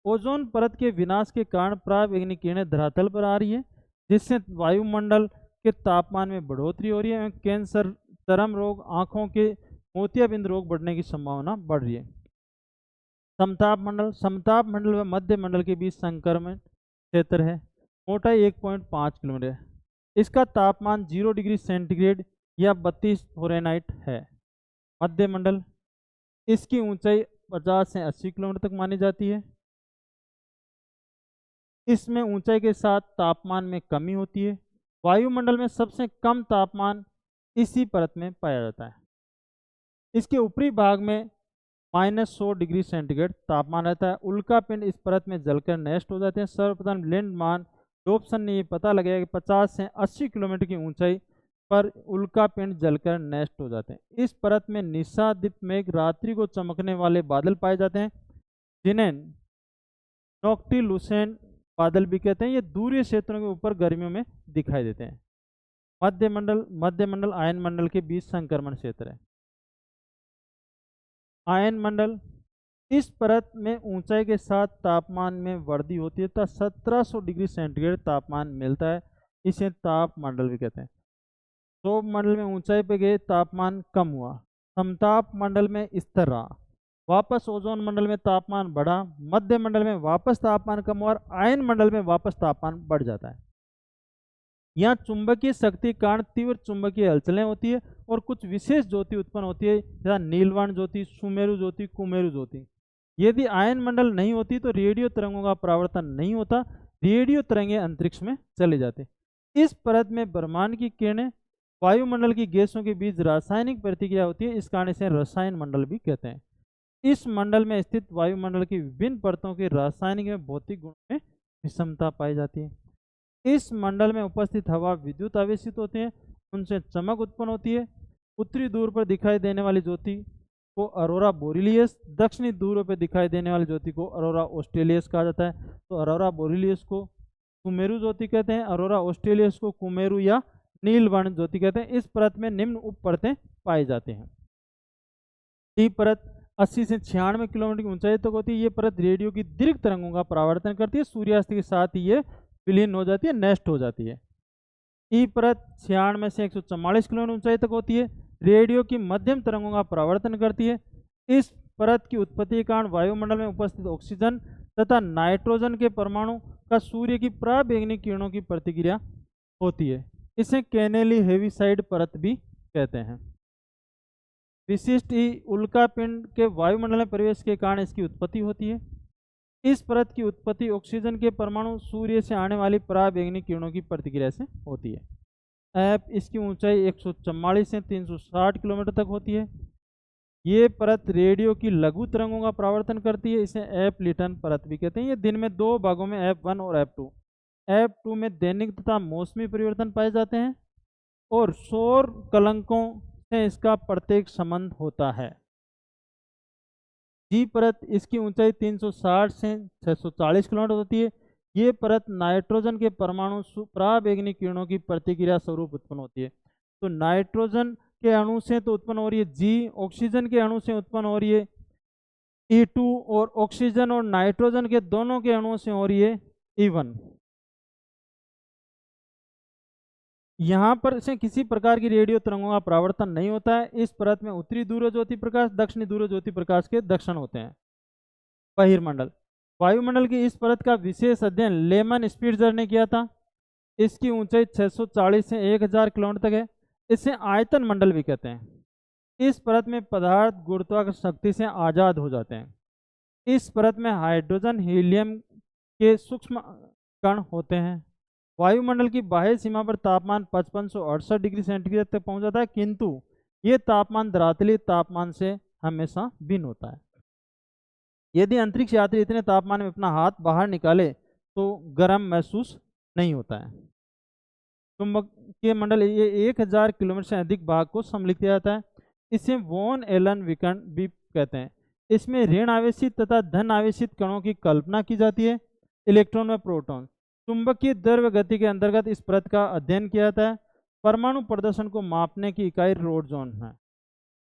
ओजोन परत के विनाश के कारण पराबैंगनी किरणें धरातल पर आ रही है, जिससे वायुमंडल के तापमान में बढ़ोतरी हो रही है। कैंसर, चर्म रोग, आंखों के मोतियाबिंद रोग बढ़ने की संभावना बढ़ रही है। समताप मंडल, समताप मंडल व मध्य मंडल के बीच संक्रमण क्षेत्र है। मोटाई 1.5 किलोमीटर है। इसका तापमान 0 डिग्री सेंटीग्रेड या 32 फ़ारेनहाइट है। मध्य मंडल, इसकी ऊंचाई 50 से 80 किलोमीटर तक मानी जाती है। इसमें ऊंचाई के साथ तापमान में कमी होती है। वायुमंडल में सबसे कम तापमान इसी परत में पाया जाता है। इसके ऊपरी भाग में -100 डिग्री सेंटीग्रेड तापमान रहता है। उल्का पिंड इस परत में जलकर नष्ट हो जाते हैं। सर्वप्रथम लिंडमान डोप्सन ने ये पता लगाया कि 50 से 80 किलोमीटर की ऊंचाई पर उल्का पिंड जलकर नष्ट हो जाते हैं। इस परत में निस्सादित मेघ, रात्रि को चमकने वाले बादल पाए जाते हैं, जिन्हें नॉक्टिलुसेंट बादल भी कहते हैं। ये दूरीय क्षेत्रों के ऊपर गर्मियों में दिखाई देते हैं। मध्यमंडल आयन मंडल के बीच संक्रमण क्षेत्र है। आयन मंडल, इस परत में ऊंचाई के साथ तापमान में वृद्धि होती है तथा 1700 डिग्री सेंटीग्रेड तापमान मिलता है। इसे ताप मंडल भी कहते हैं। क्षोभ मंडल में ऊंचाई पे गए, तापमान कम हुआ। समताप मंडल में स्थिर रहा। वापस ओजोन मंडल में तापमान बढ़ा। मध्य मंडल में वापस तापमान कम हुआ और आयन मंडल में वापस तापमान बढ़ जाता है। यहाँ चुंबकीय शक्ति के कारण तीव्र चुंबकीय हलचलें होती है और कुछ विशेष ज्योति उत्पन्न होती है, जैसा नीलवर्ण ज्योति, सुमेरु ज्योति, कुमेरु ज्योति। यदि आयन मंडल नहीं होती तो रेडियो तरंगों का परावर्तन नहीं होता, रेडियो तरंगे अंतरिक्ष में चले जाते। इस परत में ब्रह्मांड की किरणें वायुमंडल की गैसों के बीच रासायनिक प्रतिक्रिया होती है, इस कारण इसे रसायन मंडल भी कहते हैं। इस मंडल में स्थित वायुमंडल की विभिन्न परतों के रासायनिक एवं भौतिक गुणों में विषमता पाई जाती है। इस मंडल में उपस्थित हवा विद्युत आवेशित होते हैं, उनसे चमक उत्पन्न होती है। उत्तरी ध्रुव पर दिखाई देने वाली ज्योति को अरोरा बोरिलियस, दक्षिणी ध्रुव पर दिखाई देने वाली ज्योति को अरोरा ऑस्ट्रेलियस कहा जाता है। तो अरोरा बोरिलियस को कुमेरु ज्योति कहते हैं, अरोरा ऑस्ट्रेलियस को कुमेरु या नीलवर्ण ज्योति कहते हैं। इस परत में निम्न उप परतें पाए जाते हैं। डी परत 80 से 96 किलोमीटर की ऊंचाई तक होती है। ये परत रेडियो की दीर्घ तरंगों का परावर्तन करती है। सूर्यास्त के साथ ही ये विलीन हो जाती है, नष्ट हो जाती है। ई परत 96 से 144 किलोमीटर ऊंचाई तक होती है। रेडियो की मध्यम तरंगों का परावर्तन करती है। इस परत की उत्पत्ति के कारण वायुमंडल में उपस्थित ऑक्सीजन तथा नाइट्रोजन के परमाणु का सूर्य की पराबैंगनी किरणों की प्रतिक्रिया होती है। इसे कैनेली हेविसाइड परत भी कहते हैं। विशिष्ट ई उल्का पिंड के वायुमंडल में प्रवेश के कारण इसकी उत्पत्ति होती है। इस परत की उत्पत्ति ऑक्सीजन के परमाणु सूर्य से आने वाली पराबैंगनी किरणों की प्रतिक्रिया से होती है। इसकी ऊंचाई 144 से 360 किलोमीटर तक होती है। ये परत रेडियो की लघु तरंगों का परावर्तन करती है। इसे एफ लिटन परत भी कहते हैं। ये दिन में दो भागों में F1 और F2। F2 में दैनिक तथा मौसमी परिवर्तन पाए जाते हैं और सौर कलंकों से इसका प्रत्येक संबंध होता है। जी परत, इसकी ऊंचाई 360 से 640 किलोमीटर होती है। ये परत नाइट्रोजन के परमाणु पराबैंगनी किरणों की प्रतिक्रिया स्वरूप उत्पन्न होती है। तो नाइट्रोजन के अणु से तो उत्पन्न हो रही है जी, ऑक्सीजन के अणु से उत्पन्न हो रही है E2 और ऑक्सीजन और नाइट्रोजन के दोनों के अणुओं से हो रही है E1। यहाँ पर से किसी प्रकार की रेडियो तरंगों का परावर्तन नहीं होता है। इस परत में उत्तरी ध्रुव ज्योति प्रकाश, दक्षिणी ध्रुव ज्योति प्रकाश के दक्षिण होते हैं। बहिर्मंडल, वायुमंडल की इस परत का विशेष अध्ययन लेमन स्पिट्जर ने किया था। इसकी ऊंचाई 640 से 1000 किलोमीटर तक है। इसे आयतन मंडल भी कहते हैं। इस परत में पदार्थ गुरुत्वाकर्षण शक्ति से आज़ाद हो जाते हैं। इस परत में हाइड्रोजन, हीलियम के सूक्ष्म कण होते हैं। वायुमंडल की बाह्य सीमा पर तापमान 5568 डिग्री सेंटीग्रेड तक पहुंच जाता है, किंतु ये तापमान धरातलीय तापमान से हमेशा भिन्न होता है। यदि अंतरिक्ष यात्री इतने तापमान में अपना हाथ बाहर निकाले तो गर्म महसूस नहीं होता है। चुंबकीय मंडल ये 1000 किलोमीटर से अधिक भाग को सम्मिलित किया जाता है। इसे वॉन एलन विकर्ण भी कहते हैं। इसमें ऋण आवेशित तथा धन आवेशित कणों की कल्पना की जाती है, इलेक्ट्रॉन व प्रोटॉन। चुंबकीय द्रव्य गति के अंतर्गत इस परत का अध्ययन किया जाता है। परमाणु प्रदर्शन को मापने की इकाई रोडजोन है।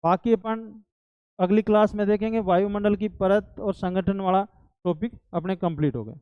बाकी अपन अगली क्लास में देखेंगे। वायुमंडल की परत और संगठन वाला टॉपिक अपने कंप्लीट हो गए।